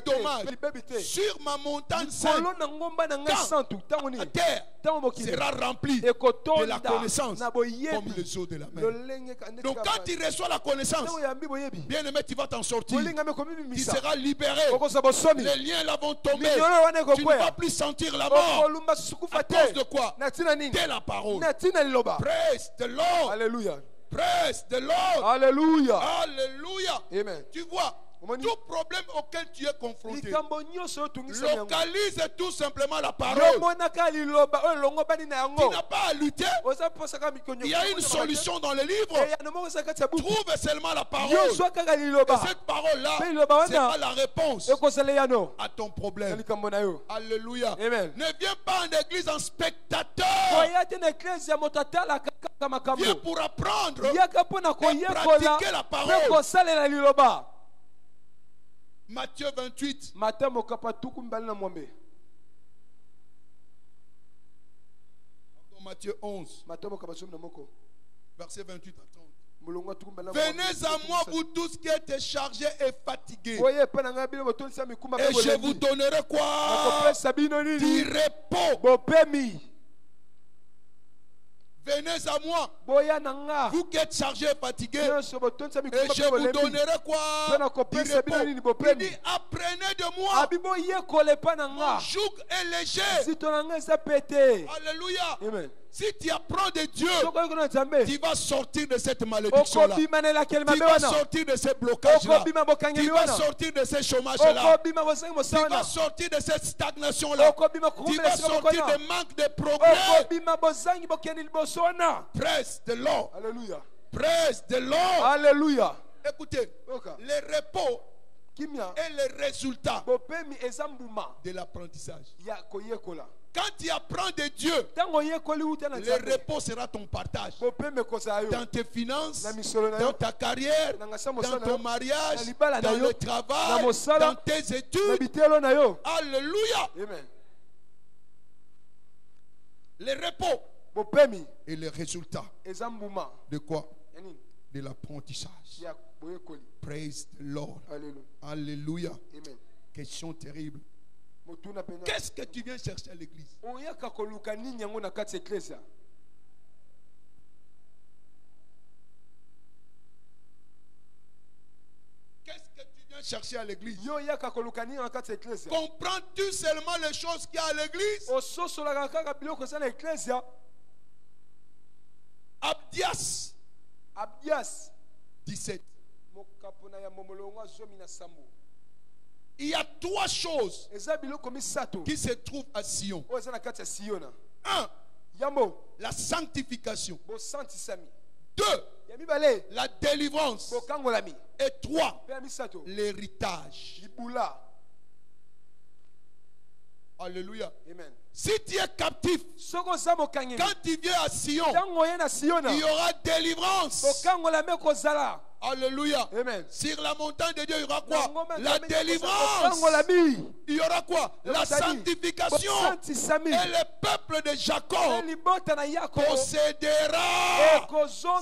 dommage sur ma montagne sainte. Quand la terre sera remplie de la connaissance comme les eaux de la mer. Donc quand tu reçois la connaissance, bien aimé, tu vas t'en sortir. Tu seras libéré. Les liens là vont tomber. Tu ne vas plus sentir la mort. À cause de quoi? De la parole. Praise the Lord. Alléluia. Praise the Lord. Alléluia. Alléluia. Amen. Tu vois, tout problème auquel tu es confronté, localise tout simplement la parole. Tu n'as pas à lutter. Il y a une solution dans le livre. Trouve seulement la parole. Et cette parole-là, c'est pas la réponse à ton problème. Alléluia. Amen. Ne viens pas en église en spectateur. Viens pour apprendre et pratiquer la parole. Matthieu 28. Matthieu 11. Verset 28 à 30. Venez à moi, vous tous qui êtes chargés et fatigués, et je vous donnerai quoi? Du repos. Venez à moi, vous qui êtes chargés et fatigués, et je vous donnerai quoi? Du repos. Il dit, apprenez de moi. Mon joug est léger. Alléluia. Amen. Si tu apprends de Dieu, tu vas sortir de cette malédiction-là. Tu vas sortir de ces blocages-là. Tu vas sortir de ces chômages-là. Tu vas sortir de cette stagnation-là. Tu vas sortir de manque de progrès. Praise the Lord. Alléluia. Praise the Lord. Alléluia. Écoutez, le repos est le résultat de l'apprentissage. Quand tu apprends de Dieu, le repos sera ton partage. Dans tes finances, dans ta carrière, dans ton mariage, dans le travail, dans tes études. Alléluia. Le repos est le résultat de quoi? De l'apprentissage. Praise the Lord. Alléluia. Question terrible. Qu'est-ce que tu viens chercher à l'église? Qu'est-ce que tu viens chercher à l'église? Comprends-tu seulement les choses qu'il y a à l'église? Abdias 17. Il y a trois choses qui se trouvent à Sion. 1. La sanctification. 2. La délivrance. Et 3. L'héritage. Alléluia. Amen. Si tu es captif, quand tu viens à Sion, il y aura délivrance. Alléluia. Amen. Sur la montagne de Dieu, il y aura quoi? La délivrance. Il y aura quoi? La sanctification. Et le peuple de Jacob possédera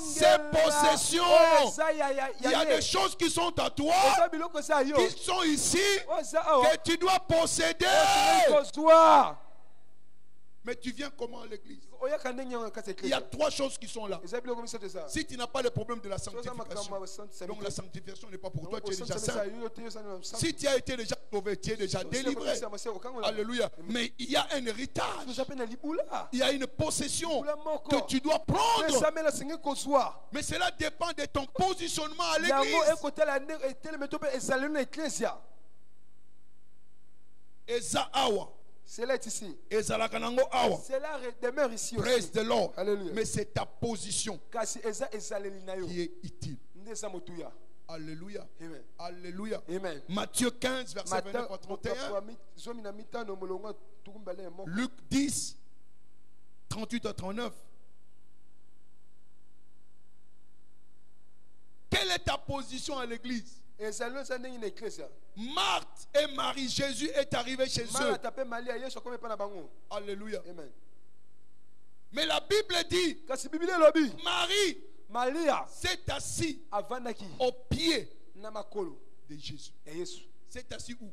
ses possessions. Il y a des choses qui sont à toi, qui sont ici, que tu dois posséder. Mais tu viens comment à l'église? Il y a trois choses qui sont là. Si tu n'as pas le problème de la sanctification, donc la sanctification n'est pas pour toi, tu es déjà saint. Si tu as été déjà sauvé, tu es déjà délivré. Alléluia. Mais il y a un héritage. Il y a une possession que tu dois prendre. Mais cela dépend de ton positionnement à l'église. Eza awa. Cela est ici. Cela demeure ici aussi. Praise the Lord. Alléluia. Mais c'est ta position qui est utile. Alléluia. Amen. Alléluia. Amen. Matthieu 15, verset 29 à 31. Luc 10, 38 à 39. Quelle est ta position à l'église? Marthe et Marie, Jésus est arrivé chez eux. Alléluia. Amen. Mais la Bible dit, Marie s'est assise au pied de Jésus. C'est assis où?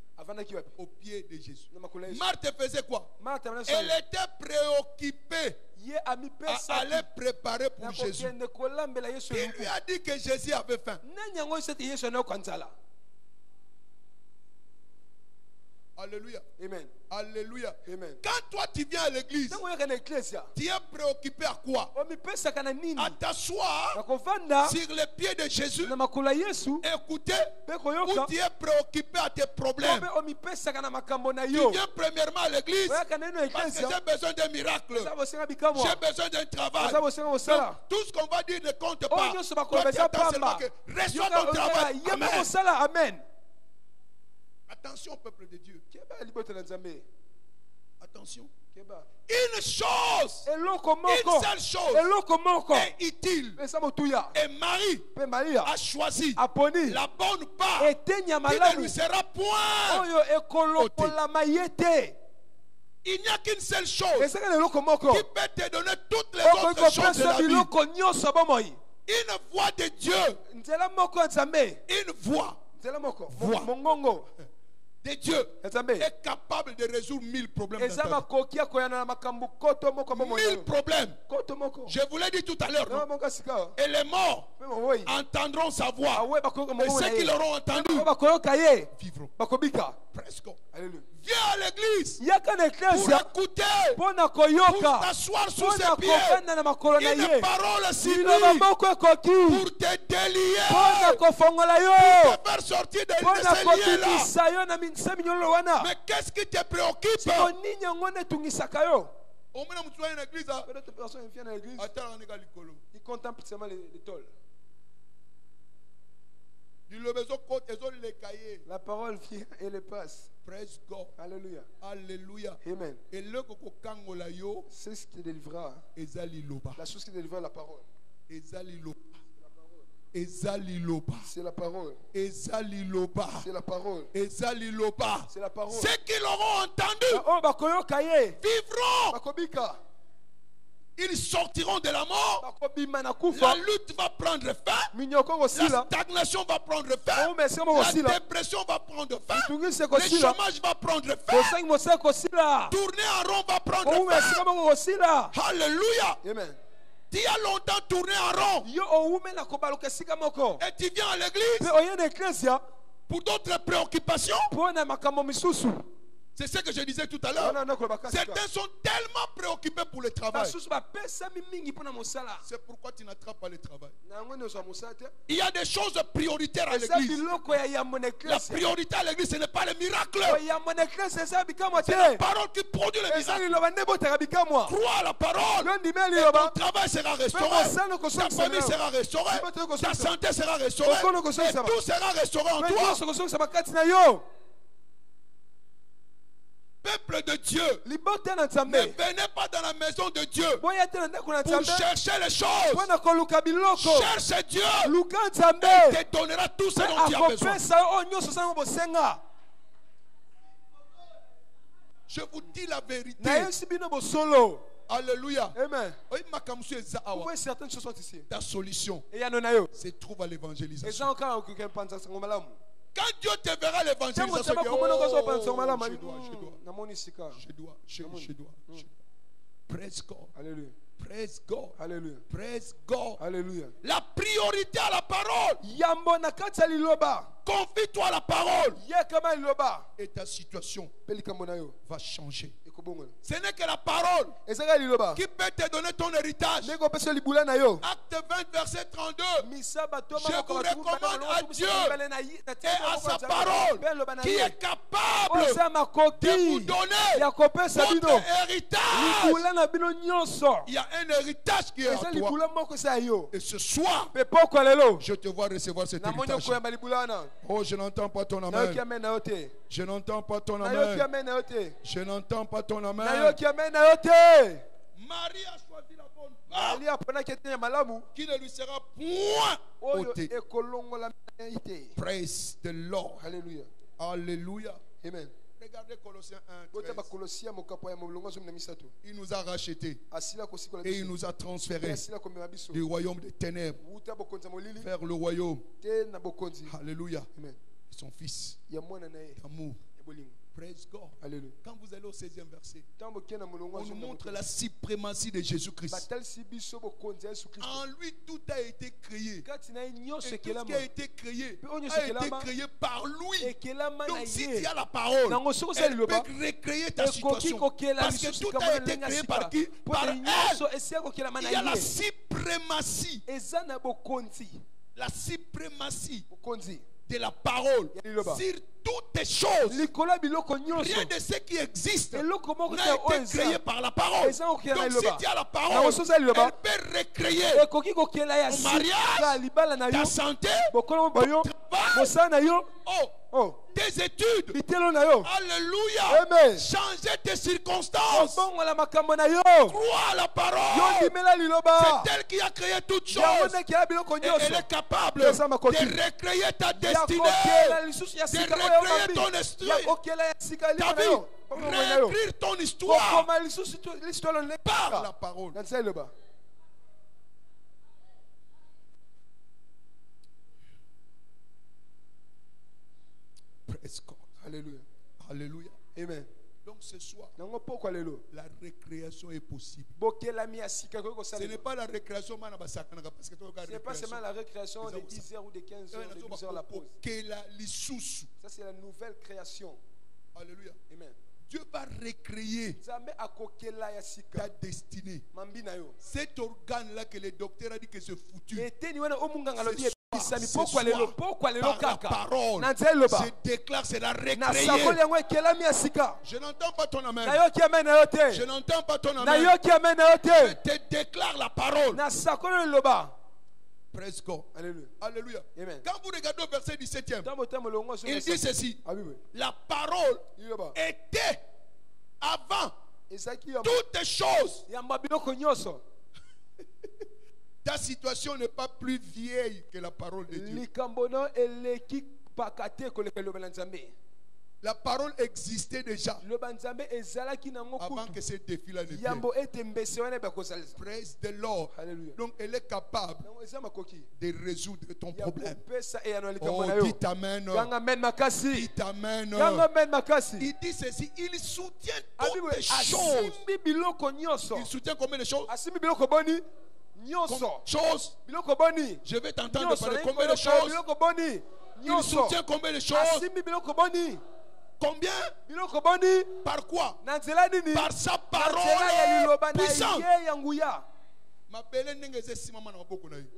Au pied de Jésus. Marthe faisait quoi? Elle était préoccupée à aller préparer pour Jésus. Qui lui a dit que Jésus avait faim? Alléluia. Amen. Alléluia. Amen. Quand toi tu viens à l'église, tu es préoccupé à quoi? À t'asseoir sur les pieds de Jésus, écouter, ou tu es préoccupé à tes problèmes? Tu viens premièrement à l'église parce que j'ai besoin d'un miracle, j'ai besoin d'un travail. Donc, tout ce qu'on va dire ne compte pas. Toi, tu attends seulement que reçois ton travail. Amen. Attention, peuple de Dieu. Attention. Une chose, une seule chose est utile. Et Marie a choisi la bonne part qui ne lui sera point ôtée. Il n'y a qu'une seule chose qui peut te donner toutes les autres choses de la vie. Une voix de Dieu. Une voix de Dieu est capable de résoudre 1000 problèmes. 1000 problèmes. Je vous l'ai dit tout à l'heure. Et les morts entendront sa voix. Et ceux qui l'auront entendu vivront. Presque. Viens à l'église pour écouter, pour t'asseoir sous ses pieds. Une parole ciblée pour te délier, pour te faire sortir de ces liens-là. Mais qu'est-ce qui te préoccupe? Il contemple seulement les tôles. La parole vient et le passe. Praise God. Alléluia. Alléluia. Amen. Et le c'est ce qui te délivrera. La chose qui te délivrera la parole. C'est la parole. C'est la parole. C'est la parole. Ceux qui l'auront entendu vivront. Ils sortiront de la mort. La lutte va prendre fin. La stagnation va prendre fin. La dépression va prendre fin. Le chômage va prendre fin. Tourner en rond va prendre fin. Alléluia. Amen. Tu as longtemps tourné en rond. Et tu viens à l'église pour d'autres préoccupations. C'est ce que je disais tout à l'heure. Certains sont tellement préoccupés pour le travail. C'est pourquoi tu n'attrapes pas le travail. Il y a des choses prioritaires à l'église. La priorité à l'église, ce n'est pas le miracle. C'est la parole qui produit le miracle. Crois à la parole. Et ton travail sera restauré. Ta famille sera restaurée. Ta santé sera restaurée. Et tout sera restauré en toi. Peuple de Dieu, ne venez pas dans la maison de Dieu pour chercher les choses. Cherche Dieu et il te donnera tout ce dont tu as besoin. Je vous dis la vérité. Alléluia. Amen. Certaines choses sont ici. Ta solution se trouve à l'évangélisation. Quand Dieu te verra l'évangélisation, je dois. Praise God. Alléluia. Praise God. Alléluia. Praise God. Alléluia. La priorité à la parole. Confie-toi à la parole. Et ta situation va changer. Ce n'est que la parole qui peut te donner ton héritage. Acte 20, verset 32. Je vous recommande à Dieu et à sa parole qui est capable de vous donner votre héritage. Il y a un héritage qui est à toi. Et ce soir, je te vois recevoir cet héritage. Oh, je n'entends pas ton amen. Je n'entends pas ton amen. Je n'entends pas ton amen. Marie a choisi la bonne qui ne lui sera point ôté. Praise the Lord. Alléluia. Alléluia. Amen. Regardez Colossiens 1:13. Il nous a rachetés et il nous a transférés du royaume des ténèbres vers le royaume. Alléluia. Amen. Son fils d'amour. Praise God. Alléluia. Quand vous allez au 16e verset, on nous montre la suprématie de Jésus-Christ. En lui, tout a été créé. Et tout ce qui a été créé par lui. Donc si tu as la parole, elle peut recréer ta situation. Parce que tout a été créé par qui? Par elle. Il y a la suprématie. La suprématie de la parole sur toutes les choses. Rien de ce qui existe n'a été créé par la parole. Donc si tu as la parole, elle peut recréer ton mariage, ta santé, ton travail, tes études. Alléluia. Amen. Changer tes circonstances. Crois à la parole. C'est elle qui a créé toutes choses. Et elle est capable de recréer ta destinée, de recréer ton esprit. Ta vie, réécrire ton histoire par la parole. Praise God. Alléluia. Alléluia. Amen. Donc ce soir, la récréation est possible. Ce n'est pas la récréation, ce n'est pas seulement la récréation de 10 heures ou de 15 heures, de 12 heures la pause. Ça c'est la nouvelle création. Alléluia. Amen. Dieu va recréer ta destinée. Cet organe-là que le docteur a dit que c'est foutu. Ce soir, par la parole, je déclare cela recréé. Je n'entends pas ton amen. Je n'entends pas ton amen. Je te déclare la parole. Praise God. Alléluia. Alléluia. Amen. Quand vous regardez au verset 17e, il dit ceci. La parole était avant toutes choses. Ta situation n'est pas plus vieille que la parole de Dieu. La parole existait déjà avant que ce défi-là ne vienne. Praise the Lord. Alléluia. Donc elle est capable de résoudre ton problème. Oh, dites amen. Dites amen. Il dit ceci, il soutient toutes les choses. Il soutient combien de choses? Choses. Je vais t'entendre parler combien de choses. Il soutient combien de choses. Combien? Par quoi? Par sa parole puissante.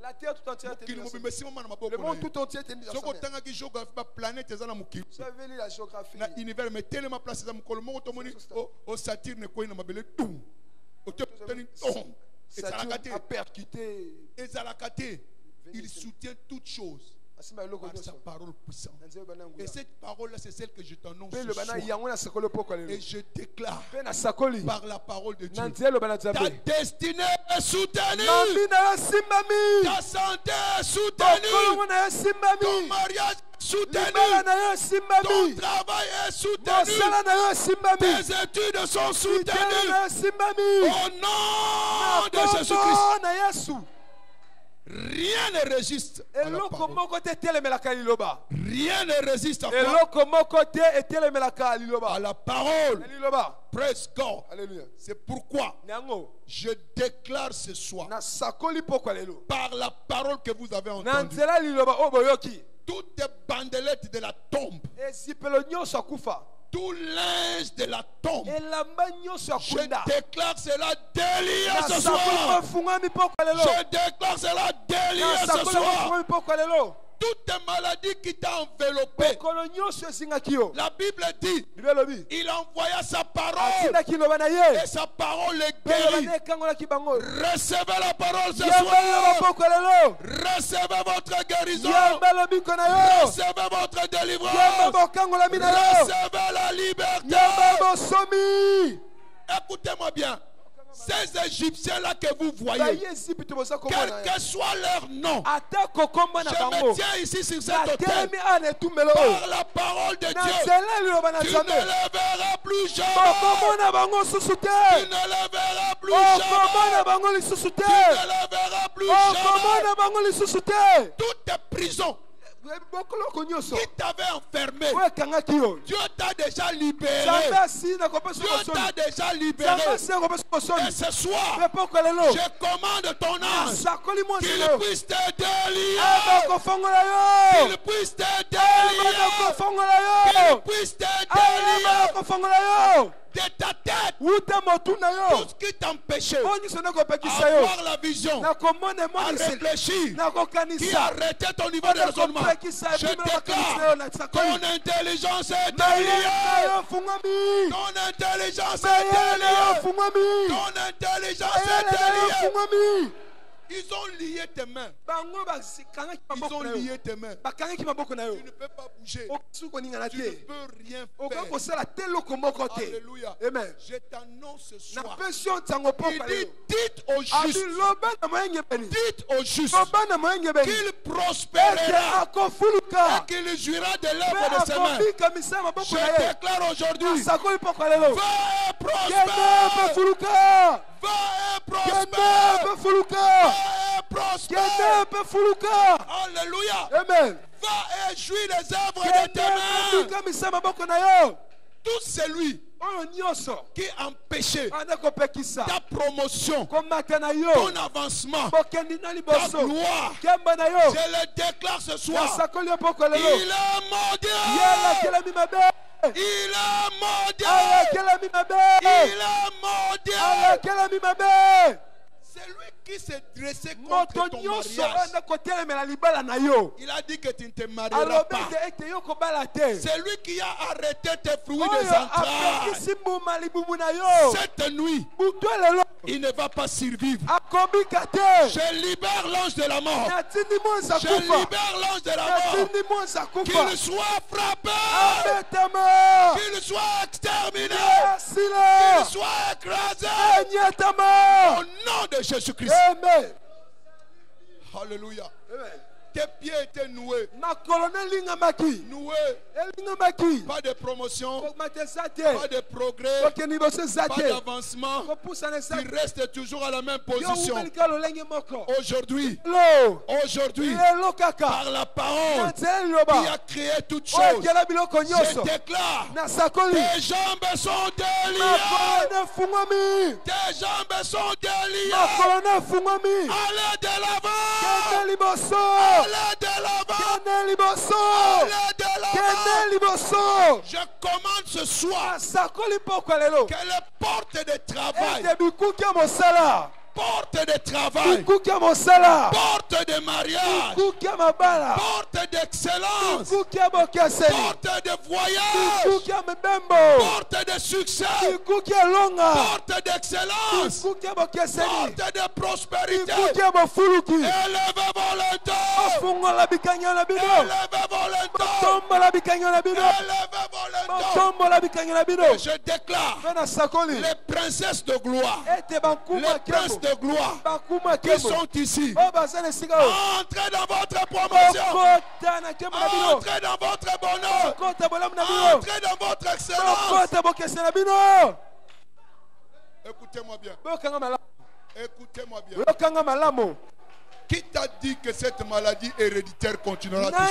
La terre tout entière était le monde tout entier était mis dans sa main. Vous avez lu la géographie. Saturne a percuté. Il soutient toutes choses par sa parole puissante. Et cette parole-là, c'est celle que je t'annonce ce soir. Et je déclare par la parole de Dieu, ta destinée est soutenue, ta santé est soutenue, ton mariage est soutenu, ton travail est soutenu, tes études sont soutenues au nom de Jésus-Christ. Rien ne résiste à la parole. Rien ne résiste à la parole. Praise God. C'est pourquoi je déclare ce soir par la parole que vous avez entendue, toutes les bandelettes de la tombe, tout linge de la tombe, je déclare cela délié ce soir. Je déclare cela délié ce soir. Toutes les maladies qui t'ont enveloppé, la Bible dit, il envoya sa parole et sa parole est guérie. Recevez la parole ce soir. Recevez votre guérison. Recevez votre délivrance. Recevez la liberté. Écoutez-moi bien. Ces Égyptiens-là que vous voyez, quel que soit leur nom, je me tiens ici sur cette autel. Par la parole de Dieu, tu ne le verras plus jamais. Tu ne le verras plus jamais. Tu ne le verras plus jamais. Toutes tes prisons qui t'avait enfermé, Dieu t'a déjà libéré. Dieu t'a déjà libéré. Et ce soir, je commande ton ange qu'il puisse te délivrer. Qu'il puisse te délivrer. Qu'il puisse te délivrer de ta tête. Tout ce qui t'empêchait d'avoir la vision, à réfléchir, qui arrêtait ton niveau de raisonnement, je déclare ton intelligence est déliée. Ton intelligence est déliée. Ton intelligence est déliée. Ils ont lié tes mains. Ils ont lié tes mains. Tu ne peux pas bouger. Tu ne peux rien faire. Alléluia. Amen. Je t'annonce ce soir. Il dit, dites au juste. Dites au juste qu'il prospérera et qu'il jouira de l'œuvre de ses mains. Je déclare aujourd'hui, va et prospère. Va et prospère. Alléluia. Amen. Va et jouir les œuvres de tes mains. Tout celui qui empêchait ta promotion, ton avancement, ta gloire, je le déclare ce soir. Il est maudit. Il est maudit. C'est lui qui s'est dressé contre ton mariage. Il a dit que tu ne te marieras pas. C'est lui qui a arrêté tes fruits des entrailles. Cette nuit, il ne va pas survivre. Je libère l'ange de la mort. Je libère l'ange de la mort. Qu'il soit frappé. Qu'il soit exterminé. Qu'il soit écrasé. Au nom de Jésus-Christ. Amen. Alléluia. Amen. Tes pieds étaient noués. Noués. Pas de promotion. Pas de progrès. Pas d'avancement. Tu restes toujours à la même position. Aujourd'hui, par la parole qui a créé toutes choses, je déclare, tes jambes sont déliées. Tes jambes sont déliées. Allez de l'avant. Allez de l'avant. Je commande ce soir que les portes de travail, porte de travail, porte de mariage, porte d'excellence, porte de voyage, porte de succès, porte d'excellence, porte de prospérité. Élevez vos lenteur. Et je déclare les princesses de gloire, les princes de gloire qui sont ici, entrez dans votre promotion, entrez dans votre bonheur, entrez dans votre excellence. Écoutez-moi bien. Écoutez-moi bien. Qui t'a dit que cette maladie héréditaire continuera toujours?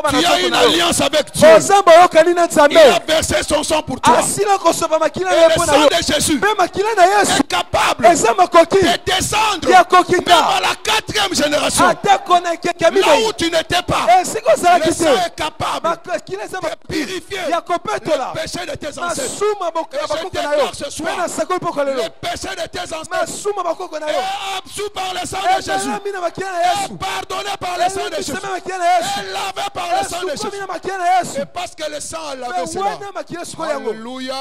Tu as une alliance avec Dieu. Il a versé son sang pour toi. Et le sang de Jésus est capable de descendre même à la 4e génération. Là où tu n'étais pas, le sang est capable de purifier le péché de tes ancêtres. Et je déclare ce soir, le péché de tes ancêtres absous par le sang de Jésus, et pardonné par le sang de Jésus, et lavé par le sang de Jésus. Et parce que le sang a lavé cela. Alléluia.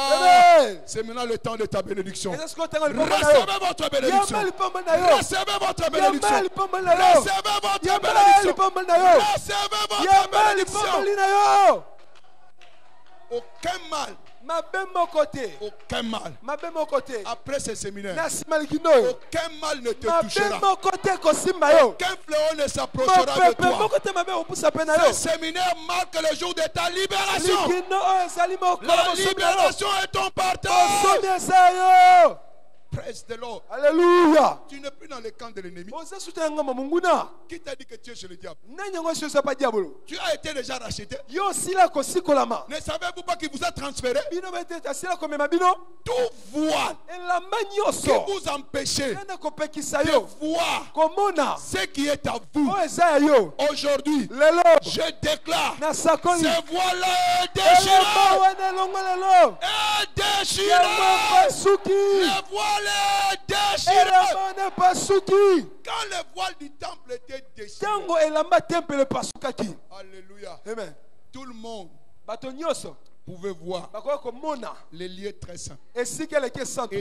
C'est maintenant le temps de ta bénédiction. Recevez votre bénédiction. Recevez votre bénédiction. Recevez votre bénédiction. Recevez votre bénédiction. Aucun mal aucun mal. Après ce séminaire, aucun mal ne te touchera. Aucun fléau ne s'approchera de toi. Ce séminaire marque le jour de ta libération. La libération est ton partage. Praise the Lord. Alléluia. Tu n'es plus dans le camp de l'ennemi. Qui t'a dit que tu es chez le diable? Tu as été déjà racheté. Ne savez-vous pas qu'il vous a transféré? Tout voile qui vous empêchez de voir ce qui est à vous. Aujourd'hui, je déclare, ce voile est déchiré. Est déchiré. Le voile est déchiré. Quand le voile du temple était déchiré, alléluia, amen, tout le monde pouvait voir les lieux très saints. Et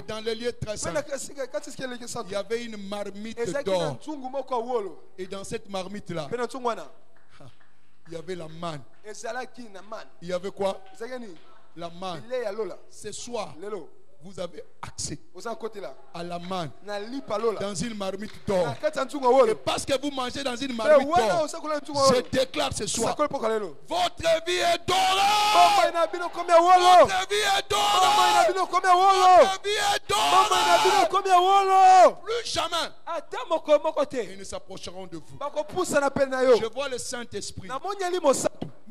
dans les lieux très saints, il y avait une marmite d'or. Et dans cette marmite-là, il y avait la manne. Il y avait quoi? La manne. Ce soir, vous avez accès à la manne dans une marmite d'or. Et parce que vous mangez dans une marmite d'or, je déclare ce soir, votre vie est dorée. Votre vie est dorée. Votre vie est dorée. Plus jamais ils ne s'approcheront de vous. Je vois le Saint-Esprit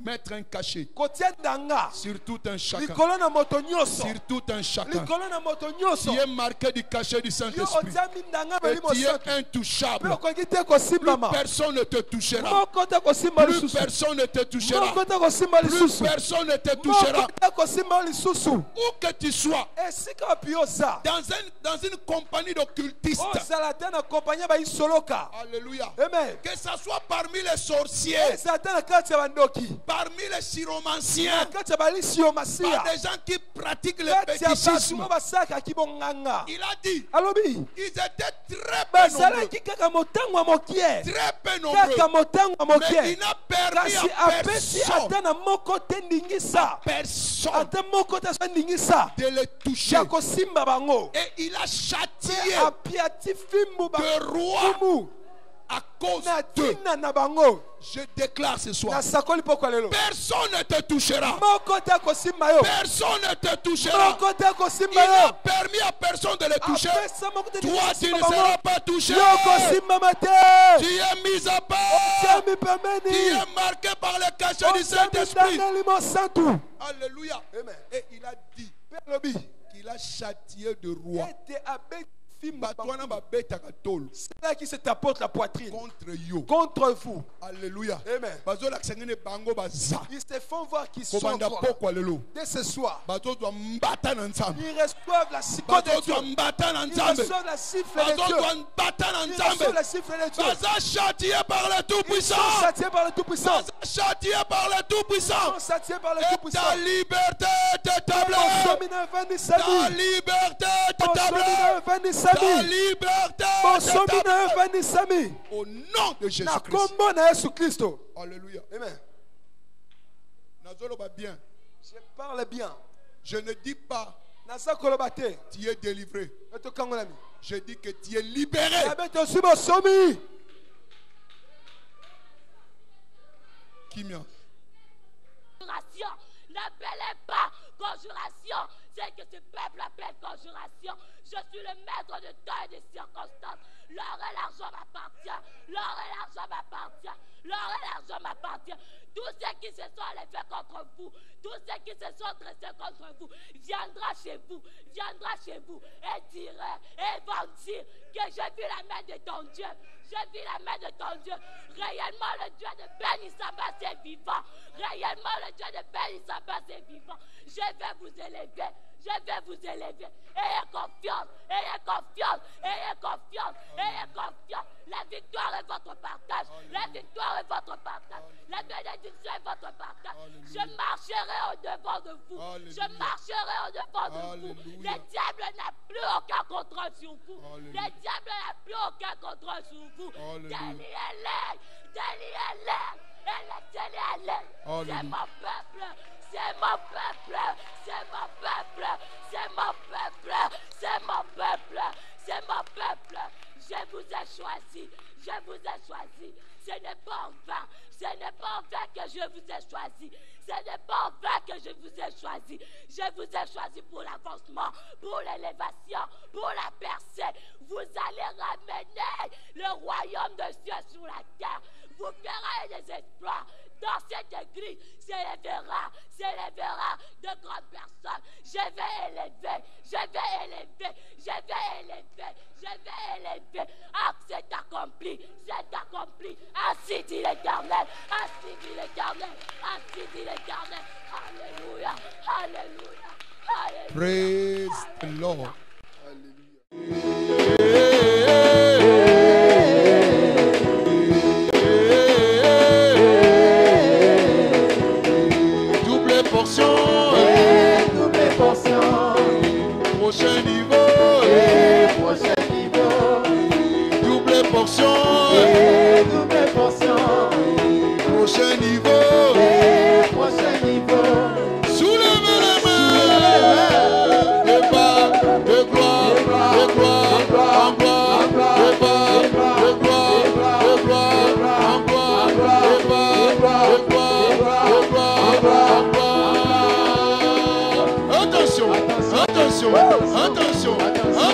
mettre un cachet sur tout un chacun. Sur tout un chacun. Qui est marqué du cachet du Saint-Esprit. Et qui est intouchable. Plus personne ne te touchera. Plus personne ne te touchera. Plus personne ne te touchera. Où que tu sois, dans une compagnie d'occultistes. Alléluia. Que ce soit parmi les sorciers, parmi les chiromanciens, par des gens qui pratiquent le fétichisme. Il a dit, ils étaient très peu nombreux. Très peu nombreux. Mais il n'a permis à personne de les toucher. Et il a châtié de rois à cause d'eux. Je déclare ce soir, personne ne te touchera. Personne ne te touchera. Il n'a permis à personne de les toucher. Toi, tu ne seras pas touché. Tu es mis à part. Tu es marqué par le cachet du Saint-Esprit. Alléluia. Et il a dit qu'il a châtié de roi. C'est là qui se tapote la poitrine contre vous. Alléluia. Amen. Ils se font voir qu'ils sont forts. Dès ce soir, ils reçoivent la siffle de Dieu. Ils reçoivent la siffle de Dieu. Ils reçoivent la siffle de Dieu. Ils sont châtiés par le Tout-Puissant. Châtiés par le Tout-Puissant. Et ta liberté t'établit. Ta liberté t'établit. Ta liberté t'établit. Au nom de Jésus-Christ. Alléluia. Amen. Je parle bien. Je ne dis pas tu es délivré. Je dis que tu es libéré. Qui m'y a? N'appelez pas conjuration. C'est que ce peuple appelle conjuration. Je suis le maître de temps et des circonstances. L'or et l'argent m'appartient. L'or et l'argent m'appartient. L'or et l'argent m'appartient. Tous ceux qui se sont levés contre vous, tous ceux qui se sont dressés contre vous, viendra chez vous et dira et va dire que j'ai vu la main de ton Dieu. J'ai vu la main de ton Dieu. Réellement le Dieu de Béni-Saba c'est vivant. Réellement le Dieu de Béni-Saba c'est vivant. Je vais vous élever. Je vais vous élever. Ayez confiance. Ayez confiance. Ayez confiance. Ayez confiance. La victoire est votre partage. La victoire est votre partage. La bénédiction est votre partage. Je marcherai au-devant de vous. Je marcherai au-devant de vous. Le diable n'a plus aucun contrôle sur vous. Le diable n'a plus aucun contrôle sur vous. Déliez-les. Déliez-les. Et laissez-les aller. C'est mon peuple. c'est mon peuple, c'est mon peuple, c'est mon peuple, c'est mon peuple, c'est mon peuple. Je vous ai choisi, je vous ai choisi. Ce n'est pas en vain, ce n'est pas en vain que je vous ai choisi. Ce n'est pas en vain que je vous ai choisi. Je vous ai choisi pour l'avancement, pour l'élévation, pour la percée. Vous allez ramener le royaume de Dieu sur la terre. Vous ferez des exploits. Dans cette église s'élèvera de grandes personnes. Je vais élever, je vais élever, je vais élever, je vais élever. Ah, c'est accompli, c'est accompli. Ainsi dit l'Éternel, ainsi dit l'Éternel, ainsi dit l'Éternel. Alléluia, alléluia, alléluia. Praise the Lord. Double portion. Prochain niveau. Prochain niveau. Double portion. Prochain niveau. Prochain niveau. Soulevez les mains. De bas, de gloire, de gloire, en gloire, de bas, de gloire, de gloire, en gloire, de bas, de gloire, de gloire, en gloire. Attention, attention, attention, attention.